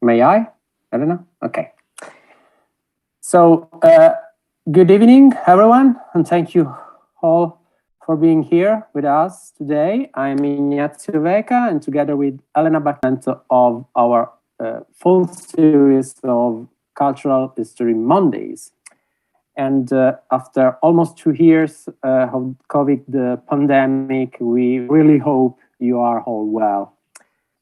May I, Elena? Okay. So, good evening, everyone, and thank you all for being here with us today. I'm Ignazio Veca, and together with Elena Bacchin of our full series of Cultural History Mondays. And after almost 2 years of COVID pandemic, we really hope you are all well.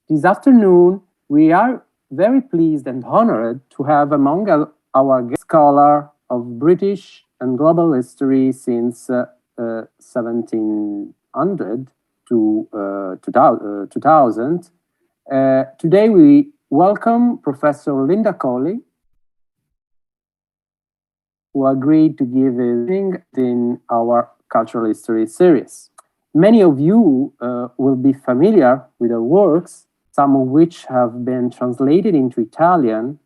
This afternoon, we are very pleased and honored to have among our guest scholar of British and global history since 1700 to 2000. Today we welcome Professor Linda Colley, who agreed to give a reading in our cultural history series. Many of you will be familiar with her works, some of which have been translated into Italian,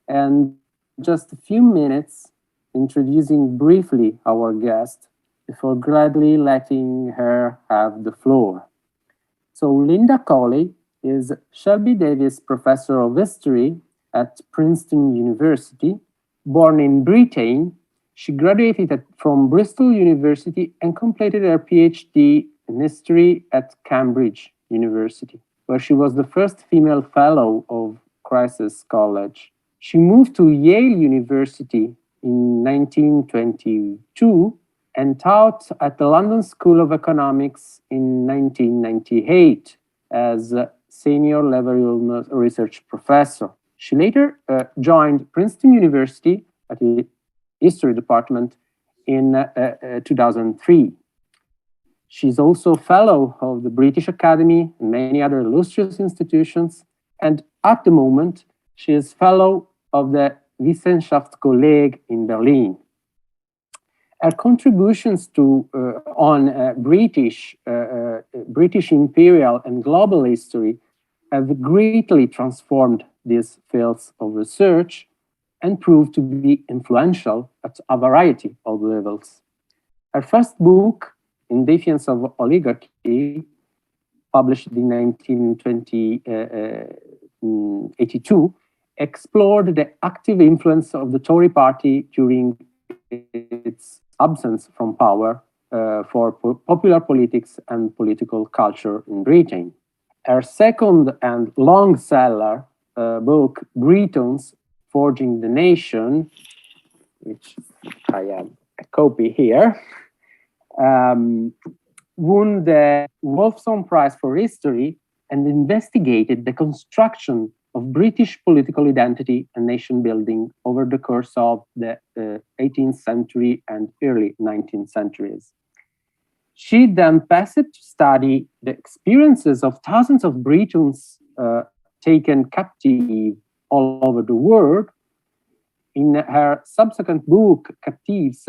and just a few minutes introducing briefly our guest before gladly letting her have the floor. So Linda Colley is Shelby Davis Professor of History at Princeton University. Born in Britain, she graduated from Bristol University and completed her PhD in history at Cambridge University, where she was the first female fellow of Christ's College. She moved to Yale University in 1922 and taught at the London School of Economics in 1998 as a senior level research professor. She later joined Princeton University at the History Department in 2003. She's also a fellow of the British Academy and many other illustrious institutions, and at the moment, she is fellow of the Wissenschaftskolleg in Berlin. Her contributions to British imperial and global history have greatly transformed these fields of research and proved to be influential at a variety of levels. Her first book, In Defense of Oligarchy, published in 1982, explored the active influence of the Tory party during its absence from power for popular politics and political culture in Britain. Her second and long seller book, Britons, Forging the Nation, which I have a copy here, won the Wolfson Prize for History and investigated the construction of British political identity and nation building over the course of the 18th century and early 19th centuries. She then passed to study the experiences of thousands of Britons taken captive all over the world. In her subsequent book, Captives,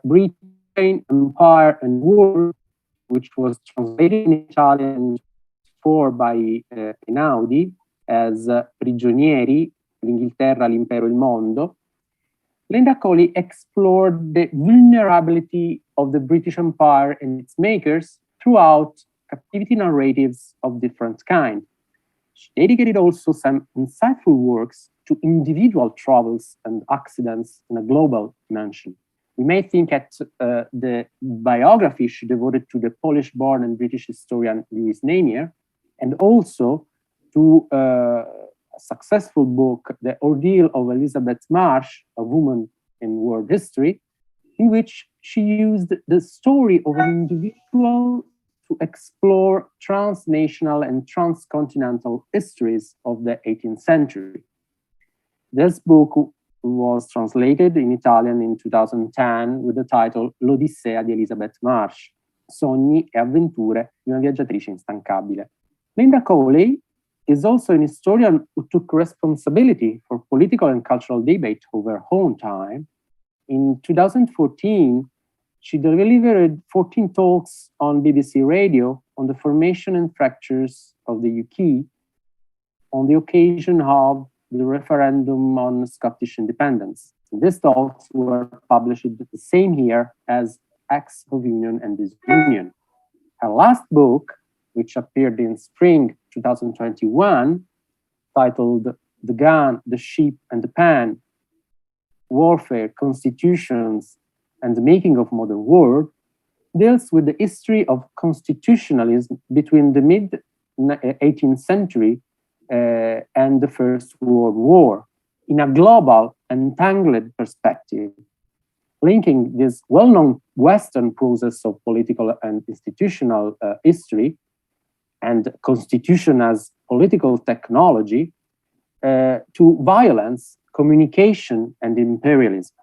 Britain, Empire and War, which was translated in Italian by Einaudi as Prigionieri, l'Inghilterra, l'impero, il mondo, Linda Colley explored the vulnerability of the British Empire and its makers throughout captivity narratives of different kinds. She dedicated also some insightful works to individual troubles and accidents in a global dimension. We may think at the biography she devoted to the Polish-born and British historian Lewis Namier, and also to a successful book, The Ordeal of Elizabeth Marsh, A Woman in World History, in which she used the story of an individual to explore transnational and transcontinental histories of the 18th century. This book was translated in Italian in 2010 with the title L'Odissea di Elizabeth Marsh, Sogni e avventure di una viaggiatrice instancabile. Linda Colley is also an historian who took responsibility for political and cultural debate over her own time. In 2014, she delivered 14 talks on BBC Radio on the formation and fractures of the UK on the occasion of the referendum on Scottish independence. These talks were published the same year as Acts of Union and Disunion. Her last book, which appeared in spring 2021, titled the gun, the ship, and the pen, warfare, constitutions, and the making of modern world, deals with the history of constitutionalism between the mid-18th century and the First World War in a global and tangled perspective, linking this well-known Western process of political and institutional history and constitution as political technology to violence, communication, and imperialism.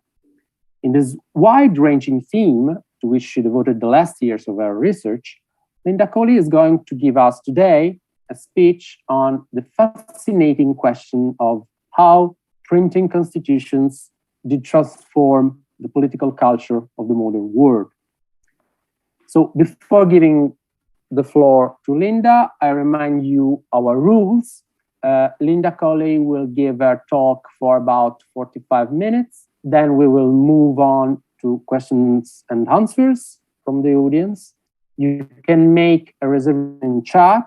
In this wide-ranging theme, to which she devoted the last years of her research, Linda Colley is going to give us today a speech on the fascinating question of how printing constitutions did transform the political culture of the modern world. So before giving the floor to Linda, I remind you our rules. Linda Colley will give her talk for about 45 minutes. Then we will move on to questions and answers from the audience. You can make a reservation in chat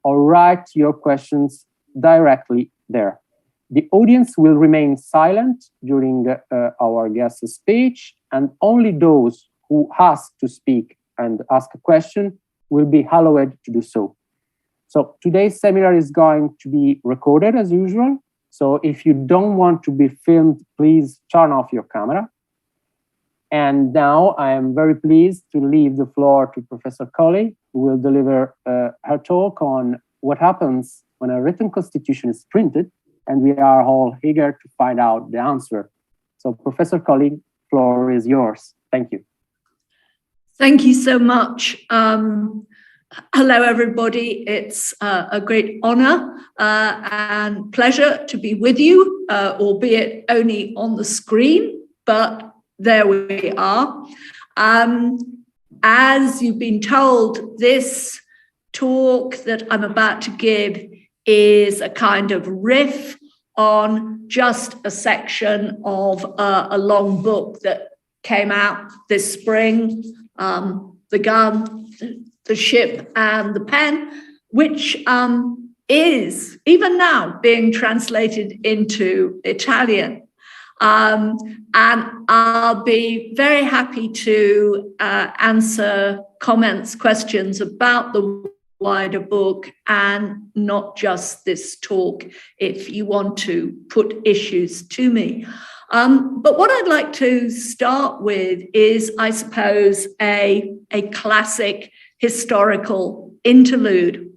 or write your questions directly there. The audience will remain silent during our guest's speech, and only those who ask to speak and ask a question will be allowed to do so. So today's seminar is going to be recorded as usual. So if you don't want to be filmed, please turn off your camera. And now I am very pleased to leave the floor to Professor Colley, who will deliver her talk on what happens when a written constitution is printed, and we are all eager to find out the answer. So Professor Colley, floor is yours. Thank you. Thank you so much. Hello, everybody. It's a great honor and pleasure to be with you, albeit only on the screen, but there we are. As you've been told, this talk that I'm about to give is a kind of riff on just a section of a long book that came out this spring, The Gun, the Ship, and the Pen, which is, even now, being translated into Italian. And I'll be very happy to answer comments, questions about the wider book and not just this talk if you want to put issues to me. But what I'd like to start with is, I suppose, a classic historical interlude.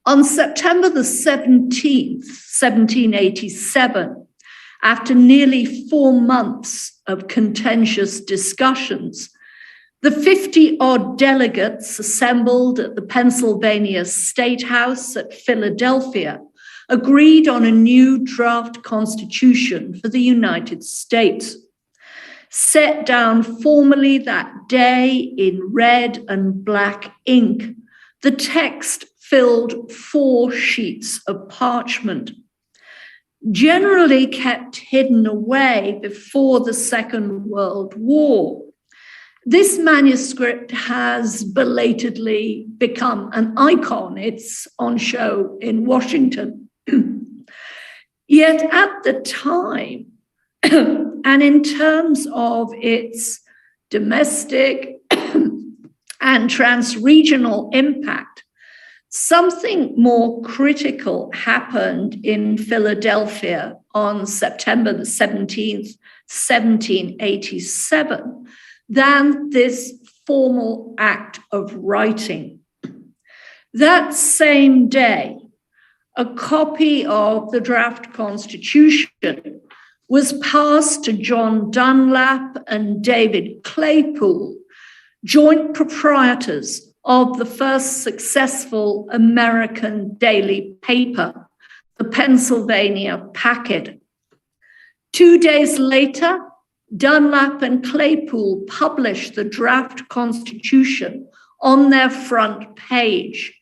On September the 17th, 1787, after nearly 4 months of contentious discussions, the 50-odd delegates assembled at the Pennsylvania State House at Philadelphia agreed on a new draft constitution for the United States. Set down formally that day in red and black ink, the text filled 4 sheets of parchment. Generally kept hidden away before the Second World War, this manuscript has belatedly become an icon. It's on show in Washington. Yet at the time, and in terms of its domestic and trans-regional impact, something more critical happened in Philadelphia on September the 17th, 1787, than this formal act of writing. That same day, a copy of the draft constitution was passed to John Dunlap and David Claypool, joint proprietors of the first successful American daily paper, the Pennsylvania Packet. 2 days later, Dunlap and Claypool published the draft constitution on their front page,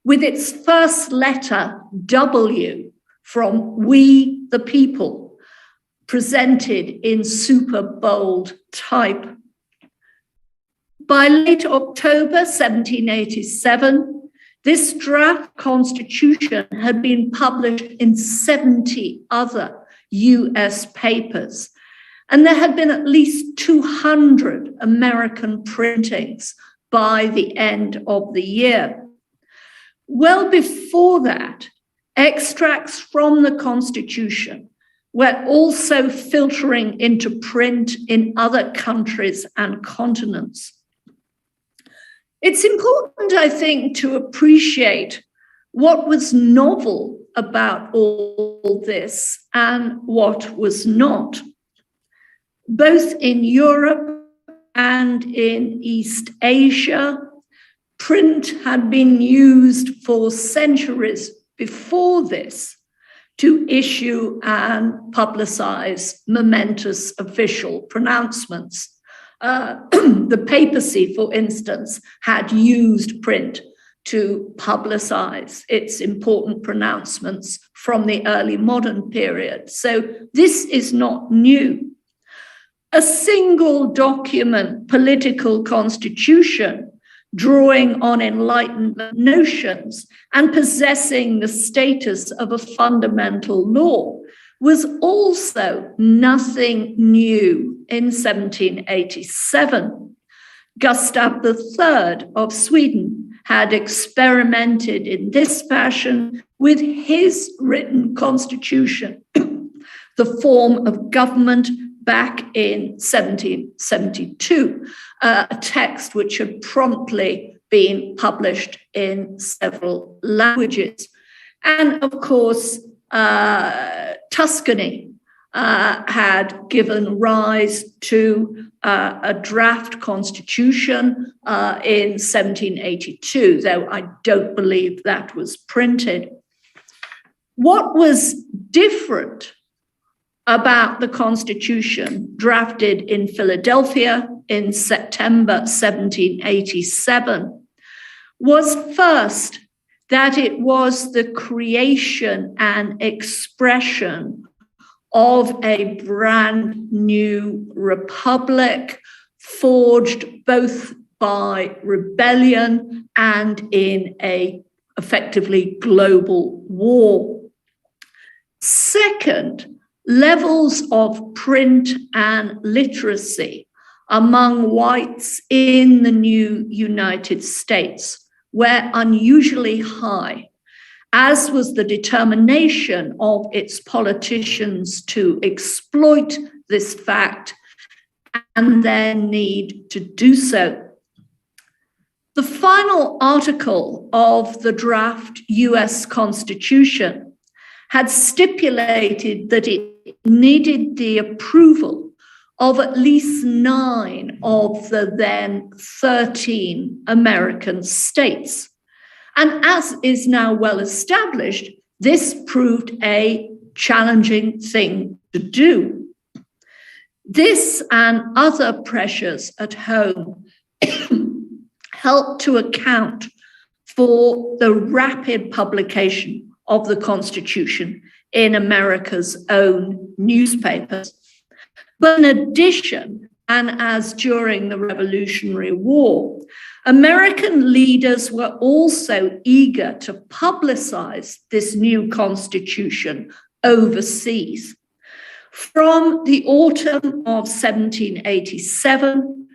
with its first letter, W, from We the People, presented in super bold type. By late October 1787, This draft constitution had been published in 70 other US papers, and there had been at least 200 American printings by the end of the year. Well before that, extracts from the Constitution were also filtering into print in other countries and continents. It's important, I think, to appreciate what was novel about all this and what was not. Both in Europe and in East Asia, print had been used for centuries before this to issue and publicize momentous official pronouncements. The papacy, for instance, had used print to publicize its important pronouncements from the early modern period. So this is not new. A single document, political constitution, drawing on Enlightenment notions and possessing the status of a fundamental law, was also nothing new in 1787. Gustav III of Sweden had experimented in this fashion with his written constitution, the form of government, back in 1772, a text which had promptly been published in several languages. And of course, Tuscany had given rise to a draft constitution in 1782, though I don't believe that was printed. What was different about the Constitution drafted in Philadelphia in September 1787 was first that it was the creation and expression of a brand new republic forged both by rebellion and in a effectively global war. Second, levels of print and literacy among whites in the new United States were unusually high, as was the determination of its politicians to exploit this fact and their need to do so. The final article of the draft US Constitution had stipulated that it needed the approval of at least 9 of the then 13 American states. And as is now well established, this proved a challenging thing to do. This and other pressures at home helped to account for the rapid publication of the Constitution in America's own newspapers. But in addition, and as during the Revolutionary War, American leaders were also eager to publicize this new constitution overseas. From the autumn of 1787,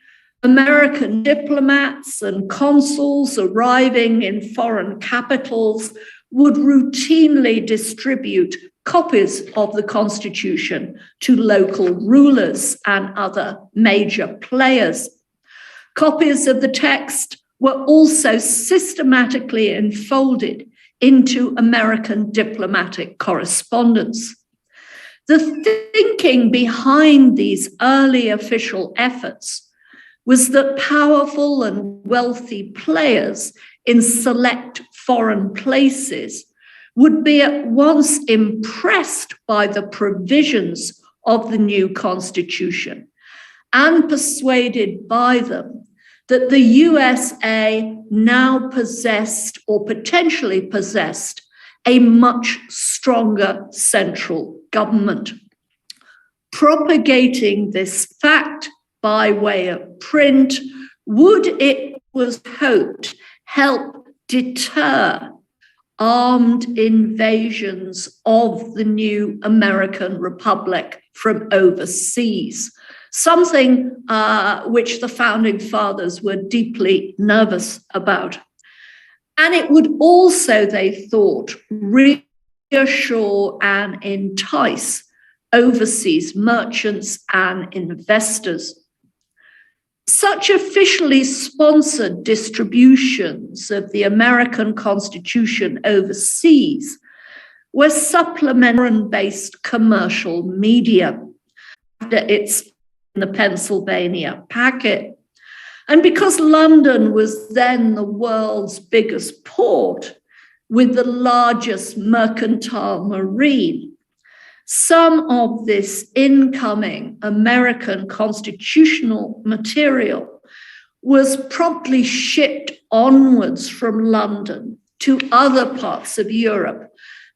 American diplomats and consuls arriving in foreign capitals would routinely distribute copies of the Constitution to local rulers and other major players. Copies of the text were also systematically enfolded into American diplomatic correspondence. The thinking behind these early official efforts was that powerful and wealthy players in select foreign places would be at once impressed by the provisions of the new Constitution and persuaded by them that the USA now possessed or potentially possessed a much stronger central government. Propagating this fact by way of print would, it was hoped, help deter armed invasions of the new American Republic from overseas, something which the founding fathers were deeply nervous about. And it would also, they thought, reassure and entice overseas merchants and investors. Such officially sponsored distributions of the American Constitution overseas were supplementary-based commercial media. It's in the Pennsylvania packet. And because London was then the world's biggest port with the largest mercantile marine, some of this incoming American constitutional material was promptly shipped onwards from London to other parts of Europe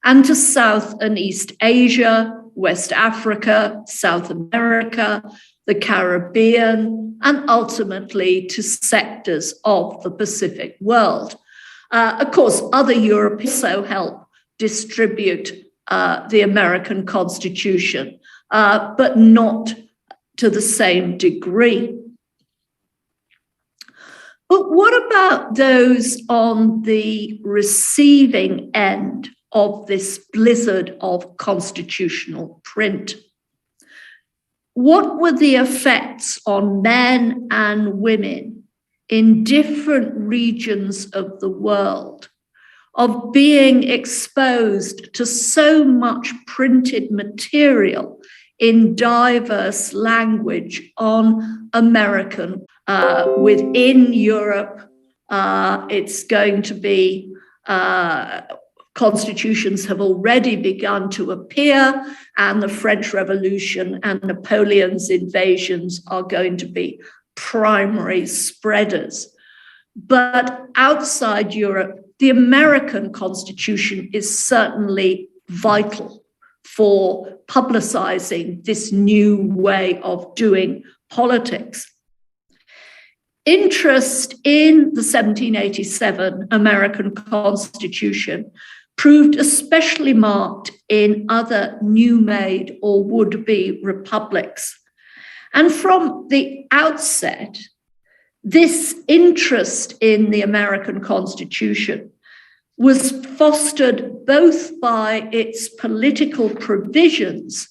and to South and East Asia, West Africa, South America, the Caribbean, and ultimately to sectors of the Pacific world. Of course, other Europeans also help distribute the American Constitution, but not to the same degree. But what about those on the receiving end of this blizzard of constitutional print? What were the effects on men and women in different regions of the world of being exposed to so much printed material in diverse language on American? Within Europe, it's going to be constitutions have already begun to appear, and the French Revolution and Napoleon's invasions are going to be primary spreaders. But outside Europe, the American Constitution is certainly vital for publicizing this new way of doing politics. Interest in the 1787 American Constitution proved especially marked in other new-made or would-be republics. And from the outset, this interest in the American Constitution was fostered both by its political provisions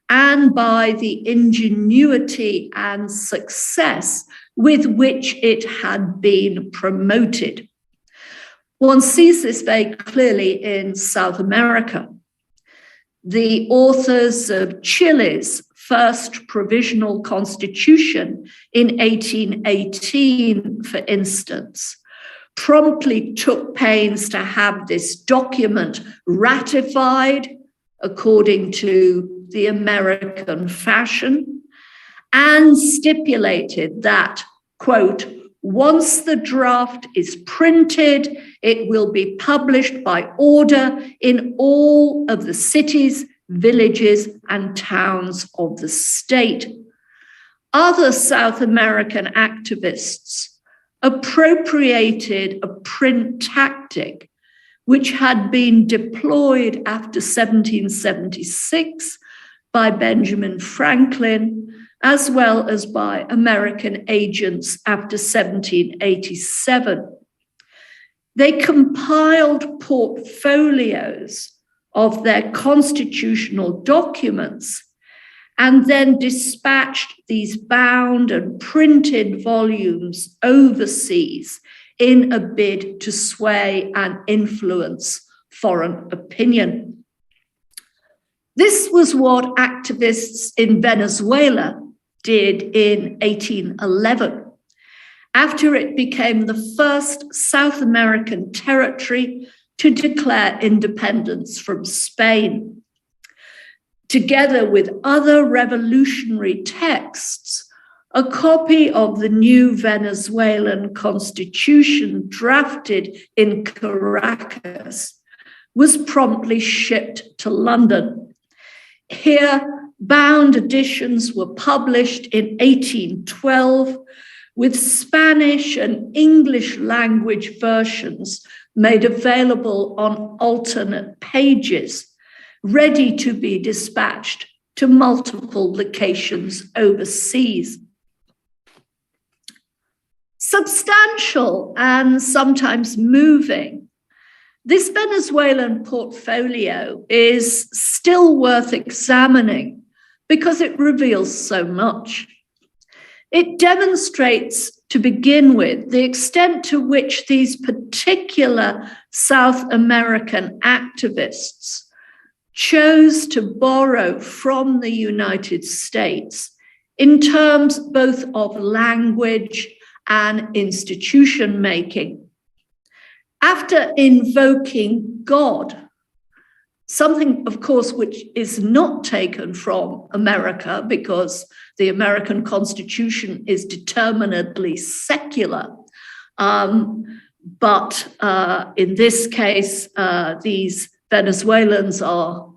and by the ingenuity and success with which it had been promoted. One sees this very clearly in South America. The authors of Chile's first provisional constitution in 1818, for instance, promptly took pains to have this document ratified according to the American fashion, and stipulated that, quote, once the draft is printed, it will be published by order in all of the cities, villages, and towns of the state. Other South American activists appropriated a print tactic which had been deployed after 1776 by Benjamin Franklin, as well as by American agents after 1787. They compiled portfolios of their constitutional documents and then dispatched these bound and printed volumes overseas in a bid to sway and influence foreign opinion. This was what activists in Venezuela did in 1811, after it became the first South American territory to declare independence from Spain. Together with other revolutionary texts, a copy of the new Venezuelan constitution drafted in Caracas was promptly shipped to London. Here, bound editions were published in 1812 with Spanish and English language versions made available on alternate pages, ready to be dispatched to multiple locations overseas. Substantial and sometimes moving, this Venezuelan portfolio is still worth examining because it reveals so much. It demonstrates, to begin with, the extent to which these particular South American activists chose to borrow from the United States in terms both of language and institution making. After invoking God, something, of course, which is not taken from America because the American Constitution is determinedly secular. But in this case, these Venezuelans are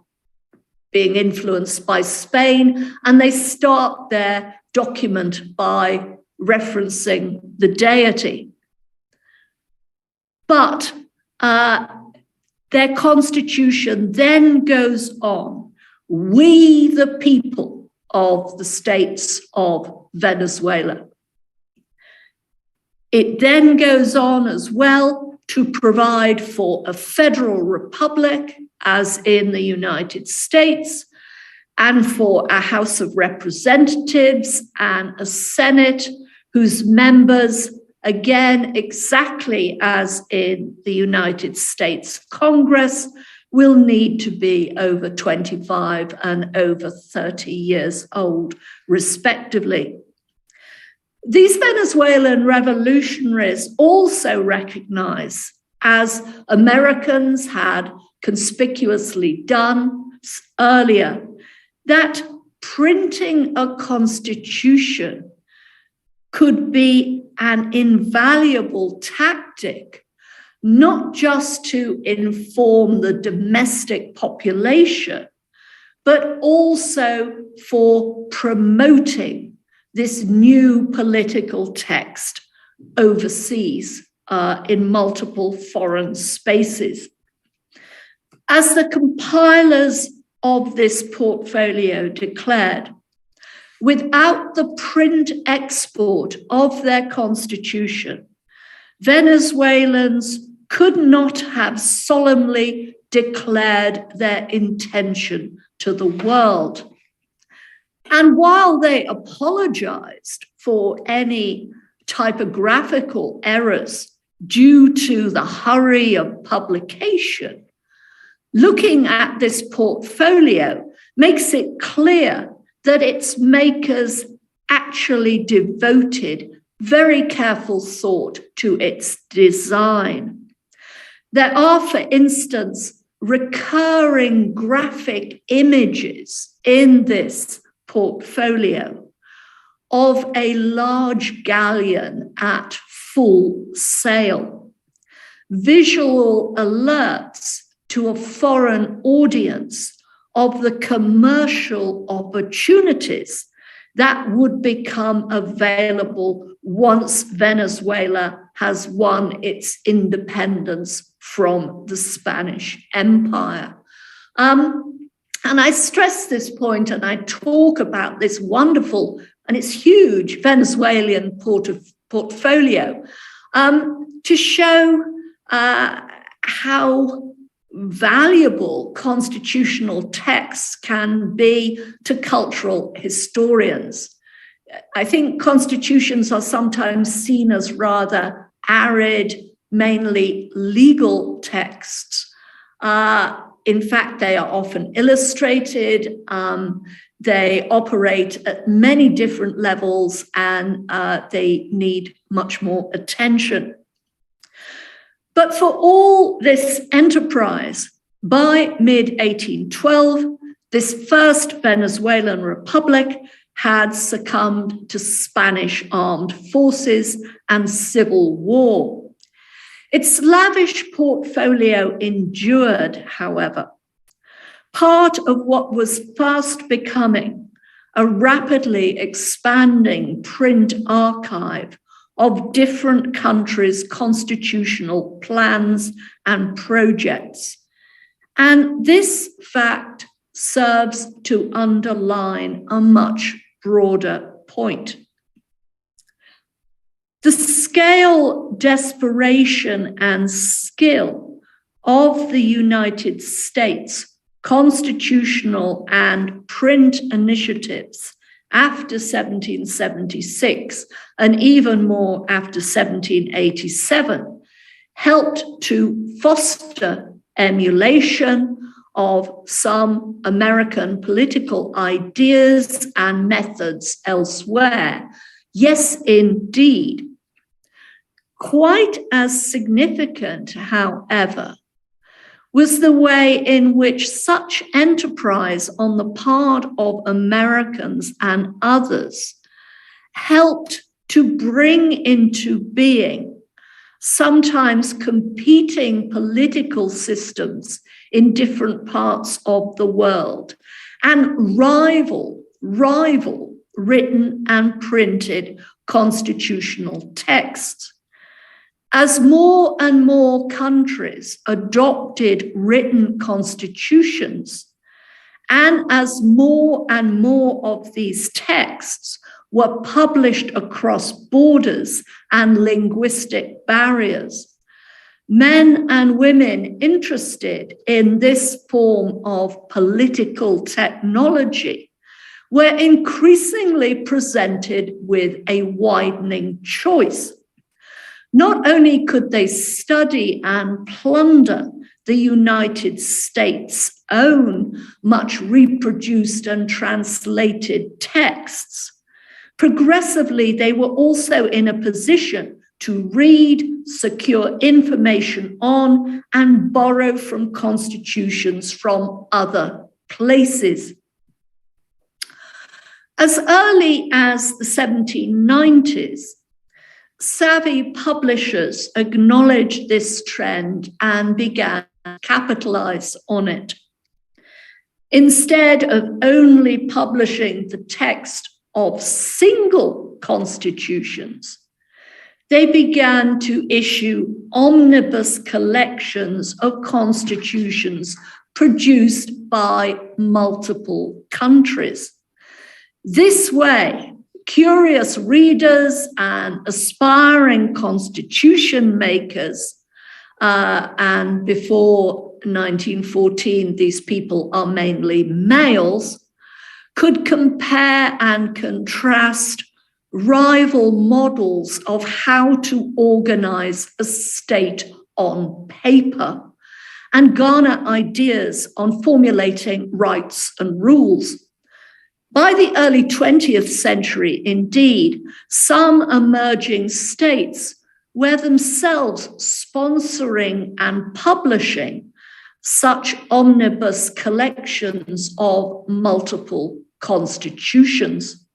being influenced by Spain, and they start their document by referencing the deity. But their constitution then goes on, "We the people of the states of Venezuela." It then goes on as well to provide for a federal republic, as in the United States, and for a House of Representatives and a Senate whose members, again, exactly as in the United States Congress, will need to be over 25 and over 30 years old, respectively. These Venezuelan revolutionaries also recognize, as Americans had conspicuously done earlier, that printing a constitution could be an invaluable tactic, not just to inform the domestic population, but also for promoting this new political text overseas in multiple foreign spaces. As the compilers of this portfolio declared, without the print export of their constitution, Venezuelans could not have solemnly declared their intention to the world. And while they apologized for any typographical errors due to the hurry of publication, looking at this portfolio makes it clear that its makers actually devoted very careful thought to its design. There are, for instance, recurring graphic images in this portfolio of a large galleon at full sail, visual alerts to a foreign audience of the commercial opportunities that would become available once Venezuela has won its independence from the Spanish Empire. And I stress this point, and I talk about this wonderful, and it's huge, Venezuelan portfolio to show how valuable constitutional texts can be to cultural historians. I think constitutions are sometimes seen as rather arid, mainly legal texts. In fact, they are often illustrated. They operate at many different levels, and they need much more attention. But for all this enterprise, by mid-1812, this first Venezuelan republic had succumbed to Spanish armed forces and civil war. Its lavish portfolio endured, however. Part of what was fast becoming a rapidly expanding print archive of different countries' constitutional plans and projects. And this fact serves to underline a much broader point. The scale, desperation, and skill of the United States constitutional and print initiatives after 1776, and even more after 1787, helped to foster emulation of some American political ideas and methods elsewhere. Yes, indeed. Quite as significant, however, was the way in which such enterprise on the part of Americans and others helped to bring into being sometimes competing political systems in different parts of the world and rival written and printed constitutional texts. As more and more countries adopted written constitutions, and as more and more of these texts were published across borders and linguistic barriers, men and women interested in this form of political technology were increasingly presented with a widening choice. Not only could they study and plunder the United States' own much reproduced and translated texts, progressively they were also in a position to read, secure information on, and borrow from constitutions from other places. As early as the 1790s, savvy publishers acknowledged this trend and began to capitalize on it. Instead of only publishing the text of single constitutions, they began to issue omnibus collections of constitutions produced by multiple countries. This way, curious readers and aspiring constitution makers, and before 1914, these people are mainly males, could compare and contrast rival models of how to organize a state on paper and garner ideas on formulating rights and rules. By the early 20th century, indeed, some emerging states were themselves sponsoring and publishing such omnibus collections of multiple constitutions.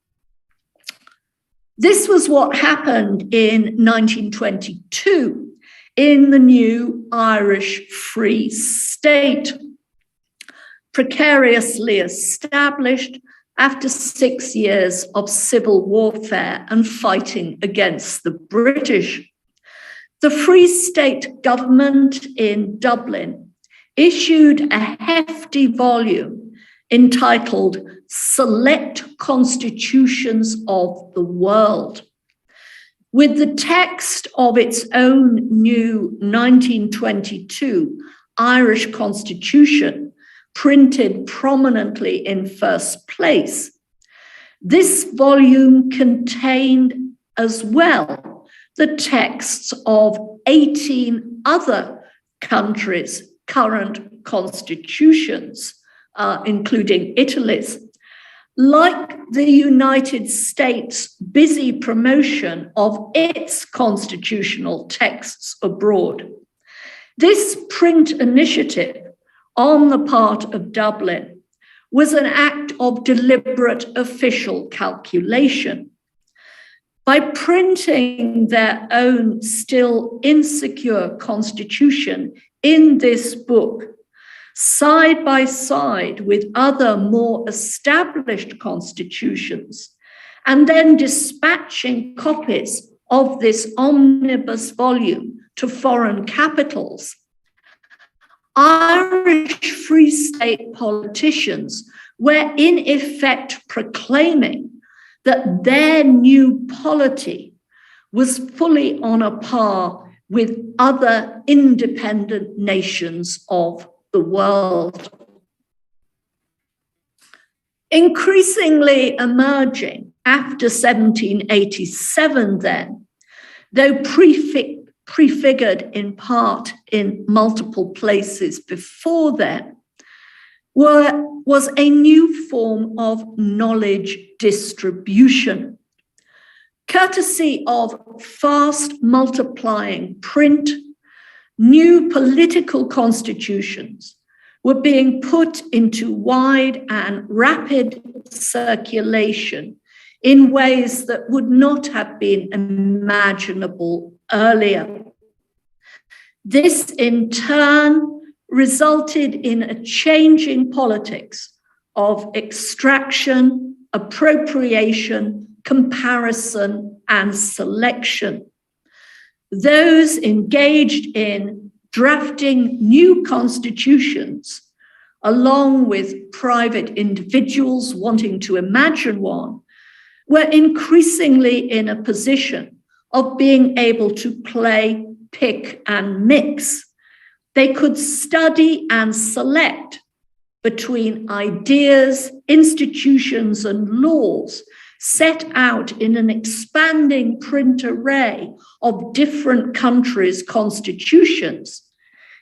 This was what happened in 1922 in the new Irish Free State, precariously established after 6 years of civil warfare and fighting against the British. The Free State government in Dublin issued a hefty volume entitled Select Constitutions of the World, with the text of its own new 1922 Irish Constitution printed prominently in first place. This volume contained as well the texts of 18 other countries' current constitutions, including Italy's. Like the United States' busy promotion of its constitutional texts abroad, this print initiative on the part of Dublin was an act of deliberate official calculation. By printing their own still insecure constitution in this book, side by side with other more established constitutions, and then dispatching copies of this omnibus volume to foreign capitals, Irish Free State politicians were in effect proclaiming that their new polity was fully on a par with other independent nations of the world. Increasingly emerging after 1787 then, though prefigured in part in multiple places before then, was a new form of knowledge distribution. Courtesy of fast multiplying print, new political constitutions were being put into wide and rapid circulation in ways that would not have been imaginable earlier. This, in turn, resulted in a changing politics of extraction, appropriation, comparison, and selection. Those engaged in drafting new constitutions, along with private individuals wanting to imagine one, were increasingly in a position of being able to play, pick, and mix. They could study and select between ideas, institutions, and laws set out in an expanding print array of different countries' constitutions.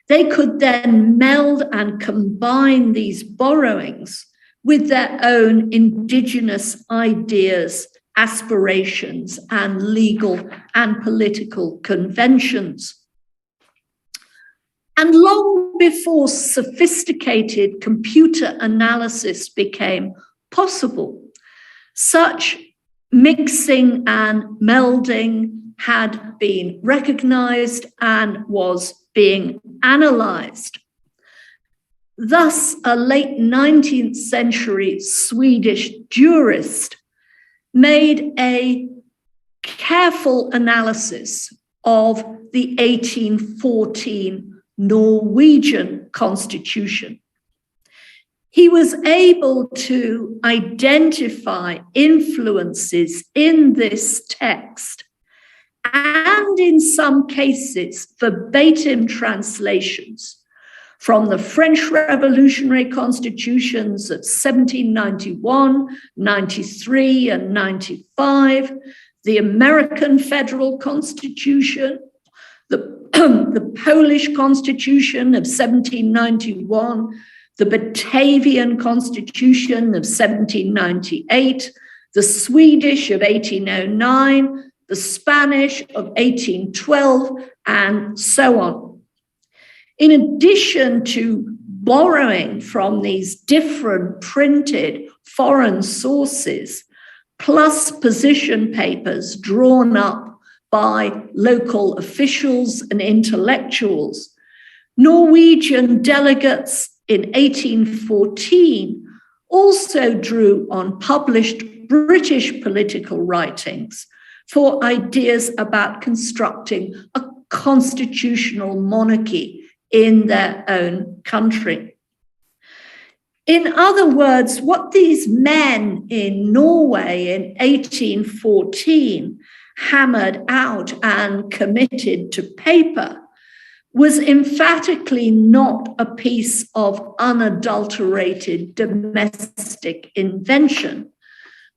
They could then meld and combine these borrowings with their own indigenous ideas, aspirations, and legal and political conventions. And long before sophisticated computer analysis became possible, such mixing and melding had been recognized and was being analyzed. Thus, a late 19th century Swedish jurist made a careful analysis of the 1814 Norwegian constitution. He was able to identify influences in this text and, in some cases, verbatim translations from the French revolutionary constitutions of 1791, 93, and 95, the American federal constitution, the Polish constitution of 1791, the Batavian constitution of 1798, the Swedish of 1809, the Spanish of 1812, and so on. In addition to borrowing from these different printed foreign sources, plus position papers drawn up by local officials and intellectuals, Norwegian delegates in 1814 also drew on published British political writings for ideas about constructing a constitutional monarchy in their own country. In other words, what these men in Norway in 1814 hammered out and committed to paper was emphatically not a piece of unadulterated domestic invention,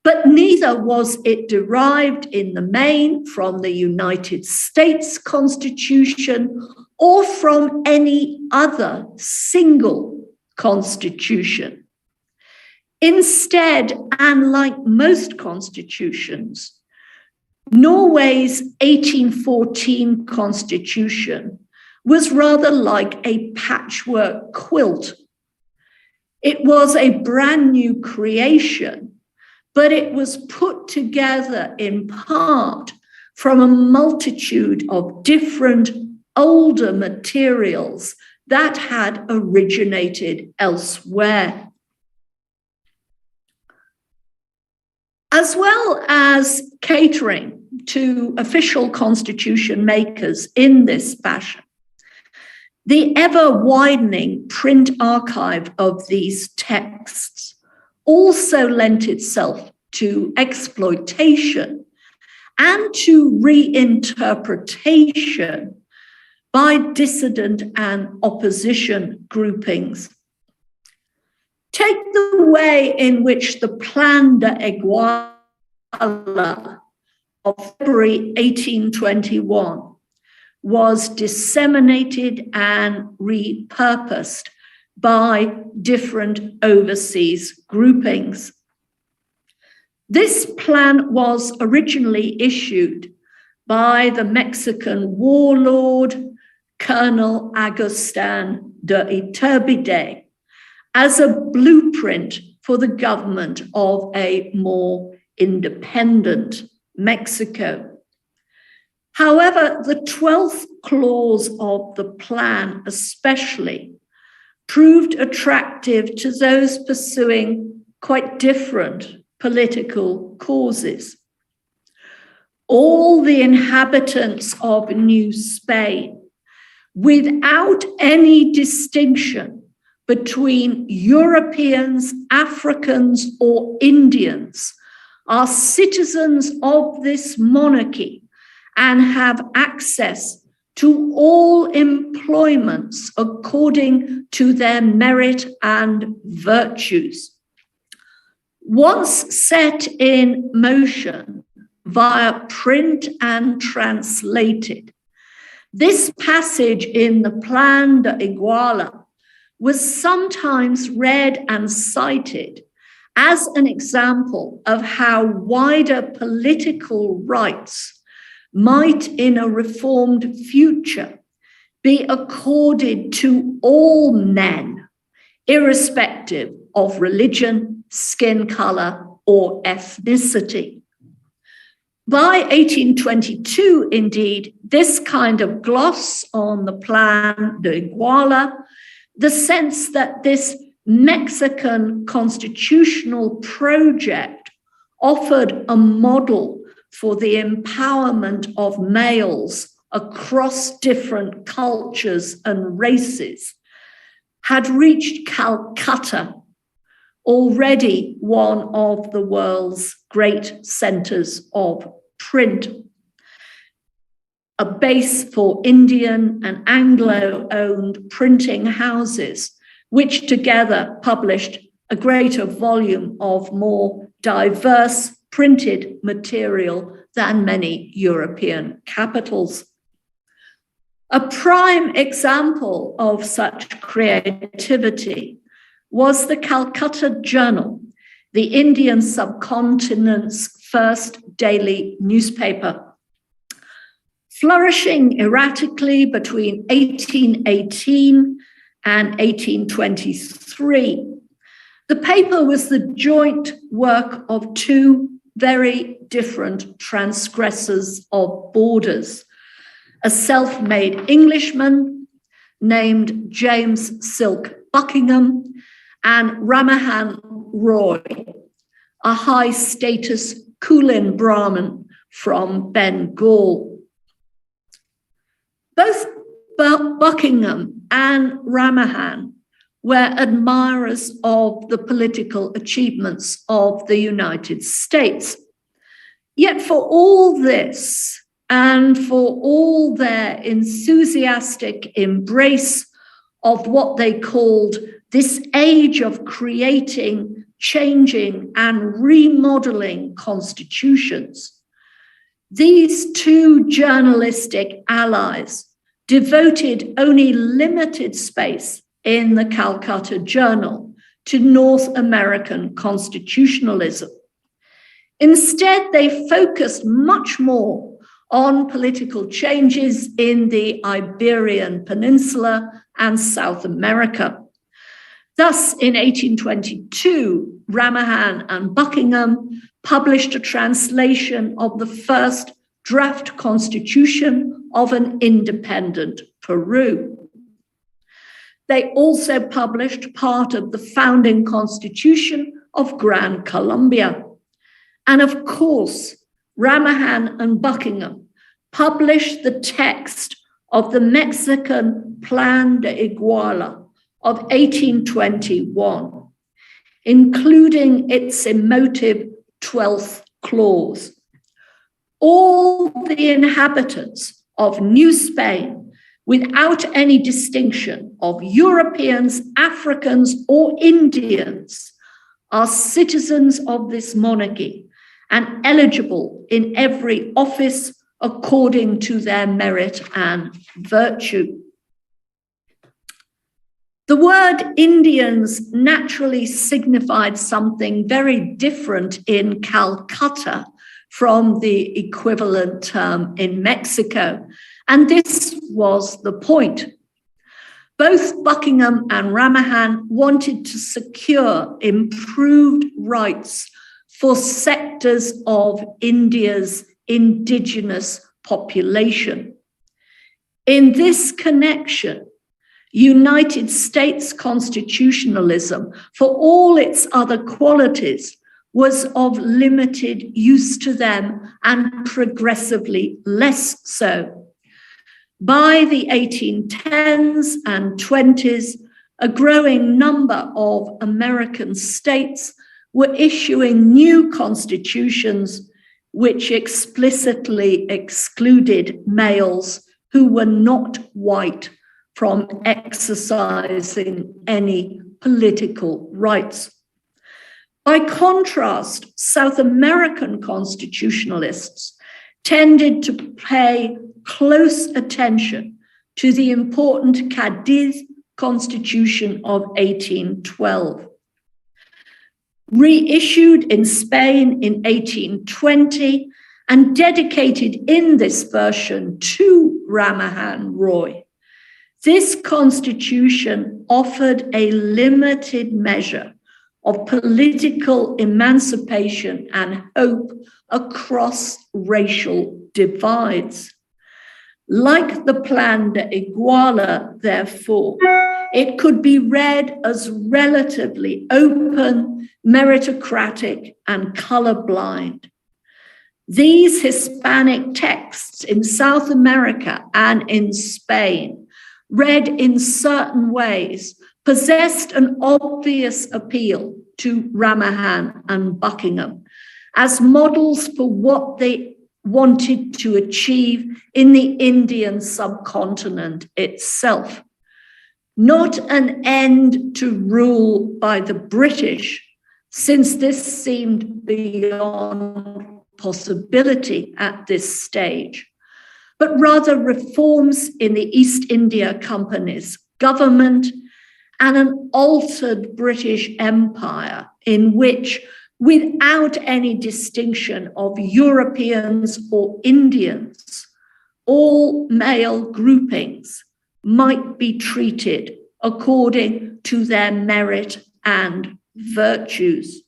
but neither was it derived in the main from the United States Constitution or from any other single constitution. Instead, and like most constitutions, Norway's 1814 constitution was rather like a patchwork quilt. It was a brand new creation, but it was put together in part from a multitude of different older materials that had originated elsewhere. As well as catering to official constitution makers in this fashion, the ever-widening print archive of these texts also lent itself to exploitation and to reinterpretation by dissident and opposition groupings. Take the way in which the Plan de Iguala of February 1821 was disseminated and repurposed by different overseas groupings. This plan was originally issued by the Mexican warlord, Colonel Agustin de Iturbide, as a blueprint for the government of a more independent Mexico. However, the 12th clause of the plan especially proved attractive to those pursuing quite different political causes. All the inhabitants of New Spain, without any distinction between Europeans, Africans, or Indians, are citizens of this monarchy and have access to all employments according to their merit and virtues. Once set in motion via print and translated, this passage in the Plan de Iguala was sometimes read and cited as an example of how wider political rights might, in a reformed future, be accorded to all men, irrespective of religion, skin color, or ethnicity. By 1822, indeed, this kind of gloss on the Plan de Iguala, the sense that this Mexican constitutional project offered a model for the empowerment of males across different cultures and races, had reached Calcutta, already one of the world's great centers of print, a base for Indian and Anglo-owned printing houses, which together published a greater volume of more diverse printed material than many European capitals. A prime example of such creativity was the Calcutta Journal, the Indian subcontinent's first daily newspaper. Flourishing erratically between 1818 and 1823, the paper was the joint work of two very different transgressors of borders, a self-made Englishman named James Silk Buckingham and Ramahan Roy, a high-status Kulin Brahmin from Bengal. Both Buckingham and Ramahan were admirers of the political achievements of the United States. Yet for all this, and for all their enthusiastic embrace of what they called this age of creating, changing, and remodeling constitutions, these two journalistic allies devoted only limited space in the Calcutta Journal to North American constitutionalism. Instead, they focused much more on political changes in the Iberian Peninsula and South America. Thus, in 1822, Ramahan and Buckingham published a translation of the first draft constitution of an independent Peru. They also published part of the founding constitution of Gran Colombia. And of course, Ramahan and Buckingham published the text of the Mexican Plan de Iguala of 1821, including its emotive 12th clause. All the inhabitants of New Spain, without any distinction of Europeans, Africans, or Indians, are citizens of this monarchy and eligible in every office according to their merit and virtue. The word Indians naturally signified something very different in Calcutta from the equivalent term in Mexico, and this was the point. Both Buckingham and Ramahan wanted to secure improved rights for sectors of India's indigenous population. In this connection, United States constitutionalism, for all its other qualities, was of limited use to them and progressively less so. By the 1810s and 20s, a growing number of American states were issuing new constitutions which explicitly excluded males who were not white from exercising any political rights. By contrast, South American constitutionalists tended to pay close attention to the important Cadiz Constitution of 1812. Reissued in Spain in 1820 and dedicated in this version to Ramahan Roy. This constitution offered a limited measure of political emancipation and hope across racial divides. Like the Plan de Iguala, therefore, it could be read as relatively open, meritocratic, and colorblind. These Hispanic texts in South America and in Spain, read in certain ways, possessed an obvious appeal to Ramahan and Buckingham as models for what they wanted to achieve in the Indian subcontinent itself. Not an end to rule by the British, since this seemed beyond possibility at this stage, but rather reforms in the East India Company's government and an altered British Empire in which, without any distinction of Europeans or Indians, all male groupings might be treated according to their merit and virtues.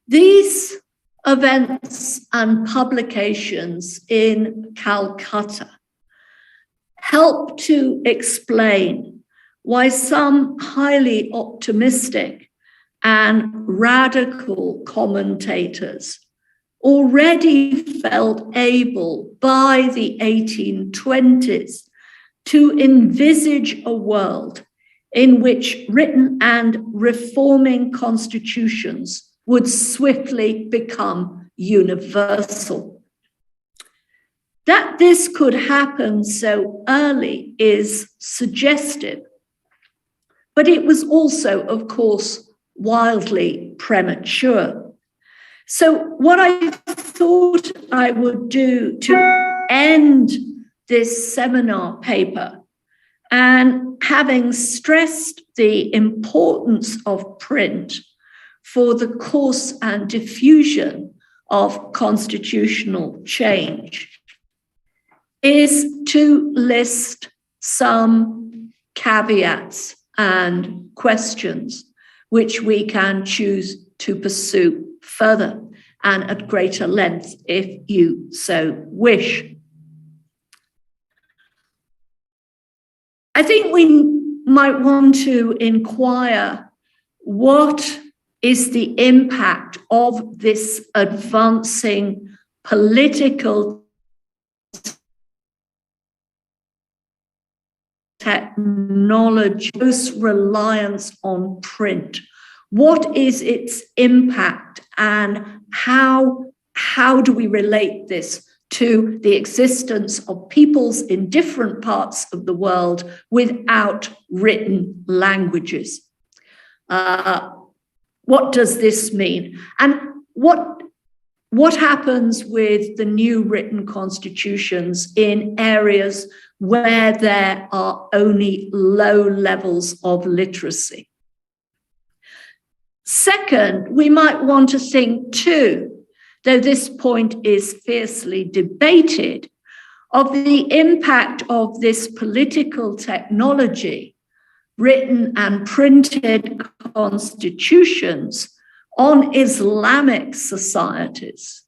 These events and publications in Calcutta help to explain why some highly optimistic and radical commentators already felt able by the 1820s to envisage a world in which written and reforming constitutions would swiftly become universal. That this could happen so early is suggestive, but it was also, of course, wildly premature. So what I thought I would do to end this seminar paper, and having stressed the importance of print for the course and diffusion of constitutional change, is to list some caveats and questions which we can choose to pursue further and at greater length if you so wish. I think we might want to inquire what is the impact of this advancing political technology, reliance on print. What is its impact, and how do we relate this to the existence of peoples in different parts of the world without written languages? What does this mean? And what happens with the new written constitutions in areas where there are only low levels of literacy? Second, we might want to think too, though this point is fiercely debated, of the impact of this political technology, written and printed constitutions, on Islamic societies,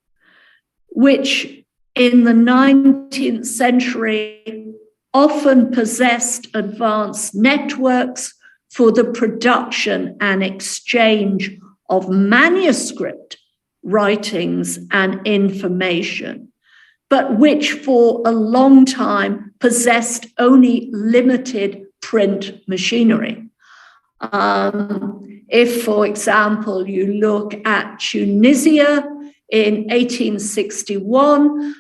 which in the 19th century often possessed advanced networks for the production and exchange of manuscript writings and information, but which for a long time possessed only limited print machinery. If, for example, you look at Tunisia in 1861,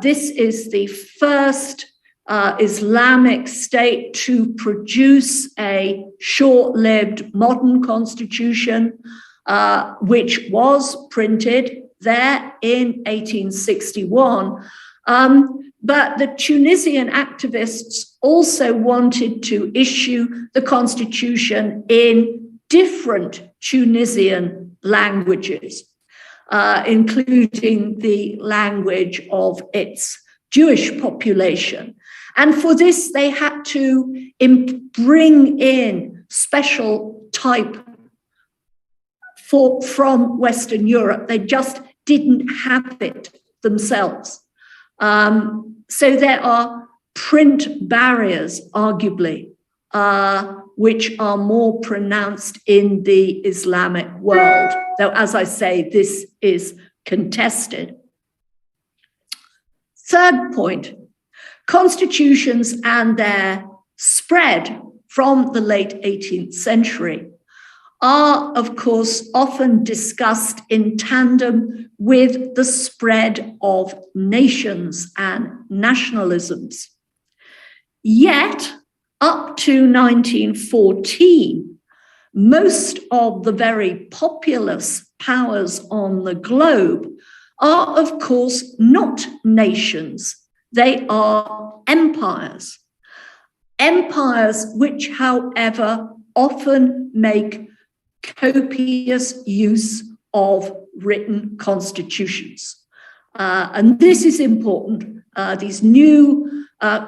this is the first Islamic state to produce a short-lived modern constitution, which was printed there in 1861. But the Tunisian activists also wanted to issue the constitution in different Tunisian languages, including the language of its Jewish population. And for this, they had to bring in special type from Western Europe. They just didn't have it themselves. So there are print barriers, arguably, which are more pronounced in the Islamic world, though, as I say, this is contested. Third point, constitutions and their spread from the late 18th century are, of course, often discussed in tandem with the spread of nations and nationalisms. Yet, up to 1914, most of the very populous powers on the globe are, of course, not nations. They are empires. Empires which, however, often make copious use of written constitutions. And this is important. These new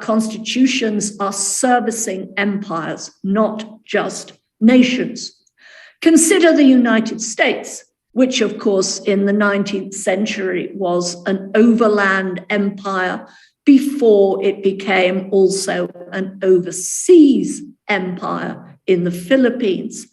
constitutions are servicing empires, not just nations. Consider the United States, which, of course, in the 19th century was an overland empire before it became also an overseas empire in the Philippines.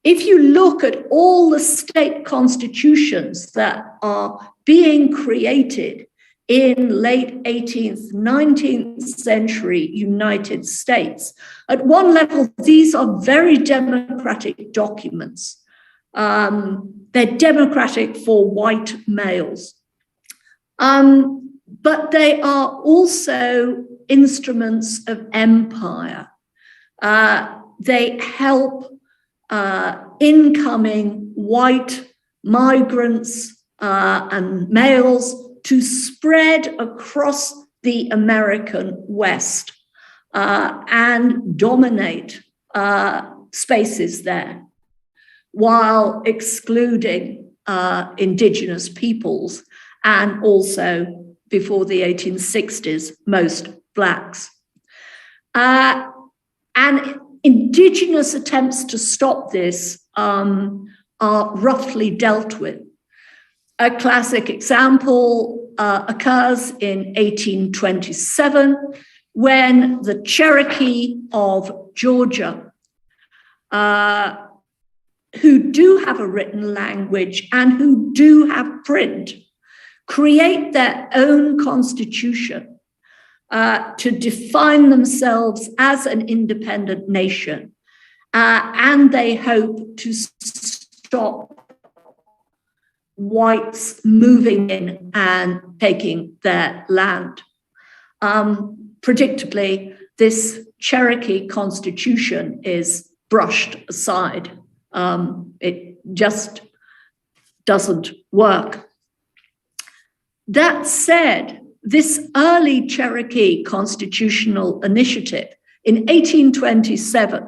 If you look at all the state constitutions that are being created in late 18th, 19th century United States, at one level, these are very democratic documents. They're democratic for white males. But they are also instruments of empire. They help incoming white migrants and males to spread across the American West and dominate spaces there, while excluding indigenous peoples and also, before the 1860s, most Blacks. And indigenous attempts to stop this are roughly dealt with. A classic example occurs in 1827 when the Cherokee of Georgia who do have a written language and who do have print create their own constitution to define themselves as an independent nation. And they hope to stop whites moving in and taking their land. Predictably, this Cherokee constitution is brushed aside. It just doesn't work. That said, this early Cherokee constitutional initiative in 1827,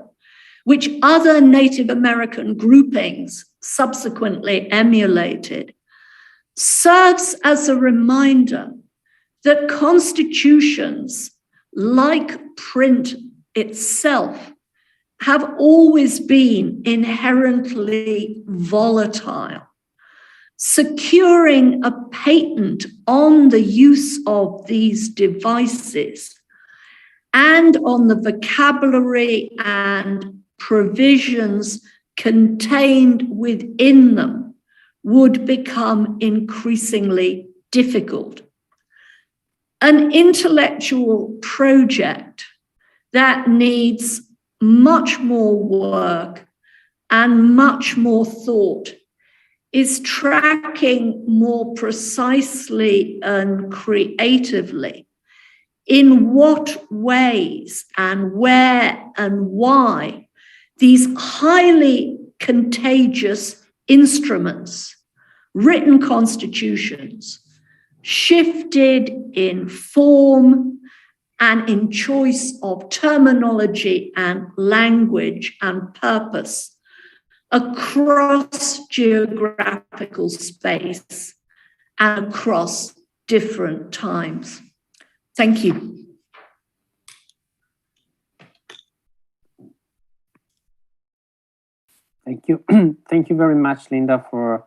which other Native American groupings subsequently emulated, serves as a reminder that constitutions, like print itself, have always been inherently volatile. Securing a patent on the use of these devices and on the vocabulary and provisions contained within them would become increasingly difficult. An intellectual project that needs much more work and much more thought is tracking more precisely and creatively in what ways and where and why these highly contagious instruments, written constitutions, shifted in form and in choice of terminology and language and purpose across geographical space and across different times. Thank you. Thank you. Thank you very much, Linda, for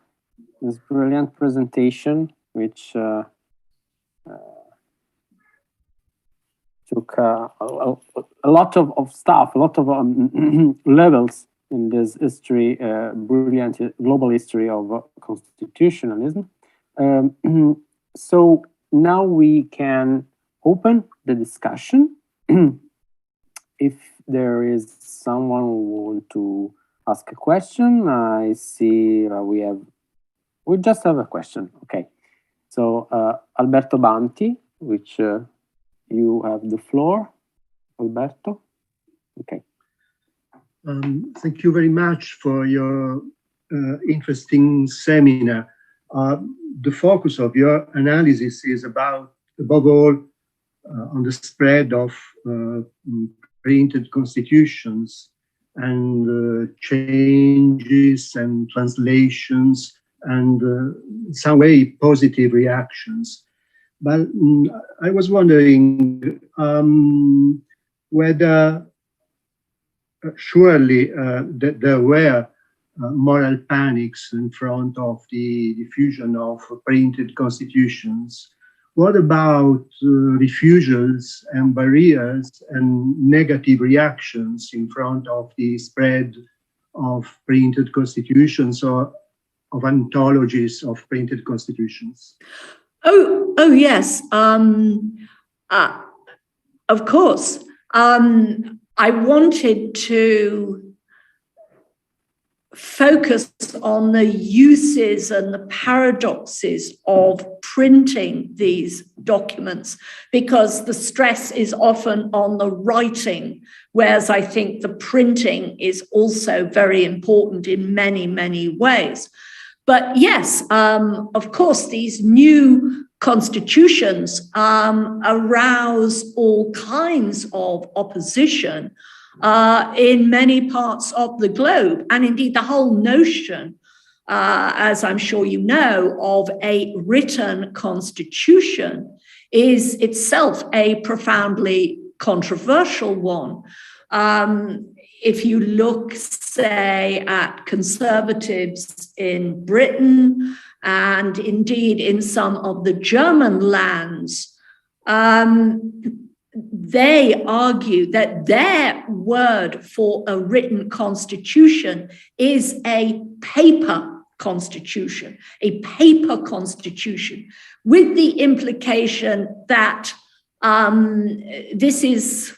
this brilliant presentation, which took a lot of stuff, a lot of levels in this history, brilliant global history of constitutionalism. So now we can open the discussion. If there is someone who wants to ask a question, I see we just have a question. Okay, so Alberto Banti, which you have the floor, Alberto. Okay. Thank you very much for your interesting seminar. The focus of your analysis is about, above all, on the spread of printed constitutions and changes and translations and in some way positive reactions. But I was wondering whether surely there were moral panics in front of the diffusion of printed constitutions. What about refusals and barriers and negative reactions in front of the spread of printed constitutions or of anthologies of printed constitutions? Oh yes. Of course. I wanted to focus on the uses and the paradoxes of printing these documents, because the stress is often on the writing, whereas I think the printing is also very important in many, many ways. But yes, of course, these new constitutions arouse all kinds of opposition in many parts of the globe. And indeed, the whole notion, as I'm sure you know, of a written constitution is itself a profoundly controversial one. If you look, say, at conservatives in Britain and indeed in some of the German lands, they argue that their word for a written constitution is a paper constitution, with the implication that this is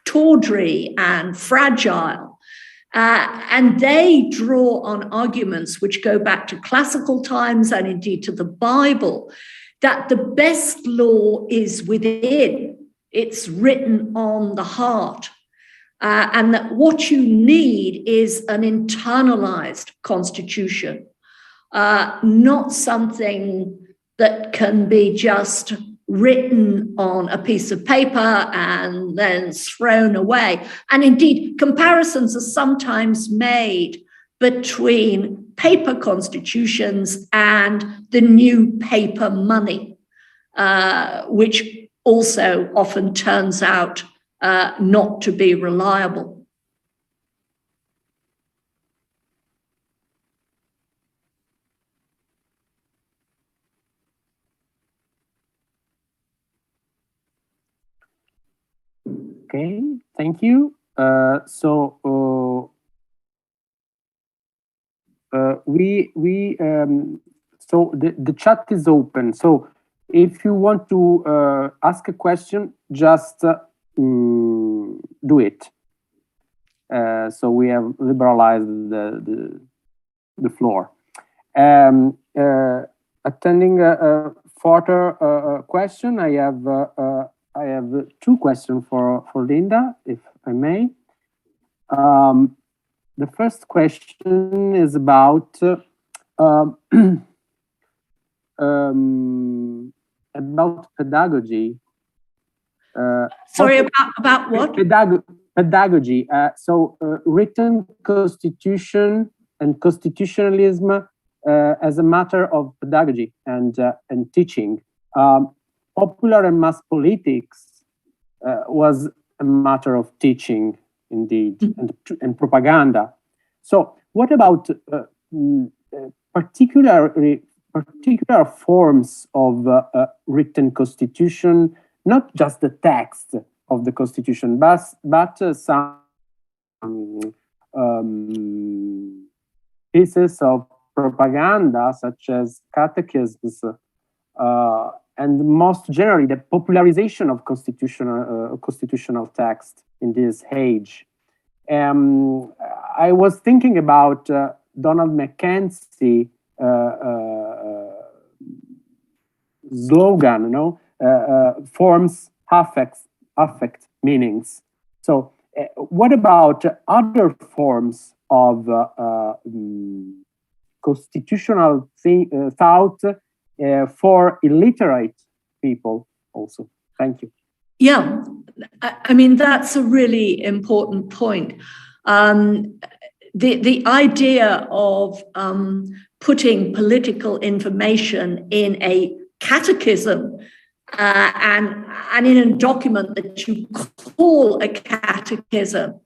tawdry and fragile. And they draw on arguments which go back to classical times and indeed to the Bible, that the best law is within. It's written on the heart. And that what you need is an internalized constitution, not something that can be just written on a piece of paper and then thrown away. And indeed, comparisons are sometimes made between paper constitutions and the new paper money, which also often turns out not to be reliable. Okay, thank you. So the chat is open. So if you want to ask a question, just do it. So we have liberalized the floor. Attending a further question, I have two questions for Linda, if I may. The first question is about pedagogy. Sorry, about what? Pedagogy. So written constitution and constitutionalism as a matter of pedagogy and teaching. Popular and mass politics was a matter of teaching, indeed, and propaganda. So what about particular forms of written constitution, not just the text of the constitution, but some pieces of propaganda, such as catechisms, and most generally the popularization of constitutional text in this age. I was thinking about Donald Mackenzie slogan, forms, affect, meanings. So what about other forms of constitutional thought for illiterate people also? Thank you. Yeah, I mean, that's a really important point. The idea of putting political information in a catechism and in a document that you call a catechism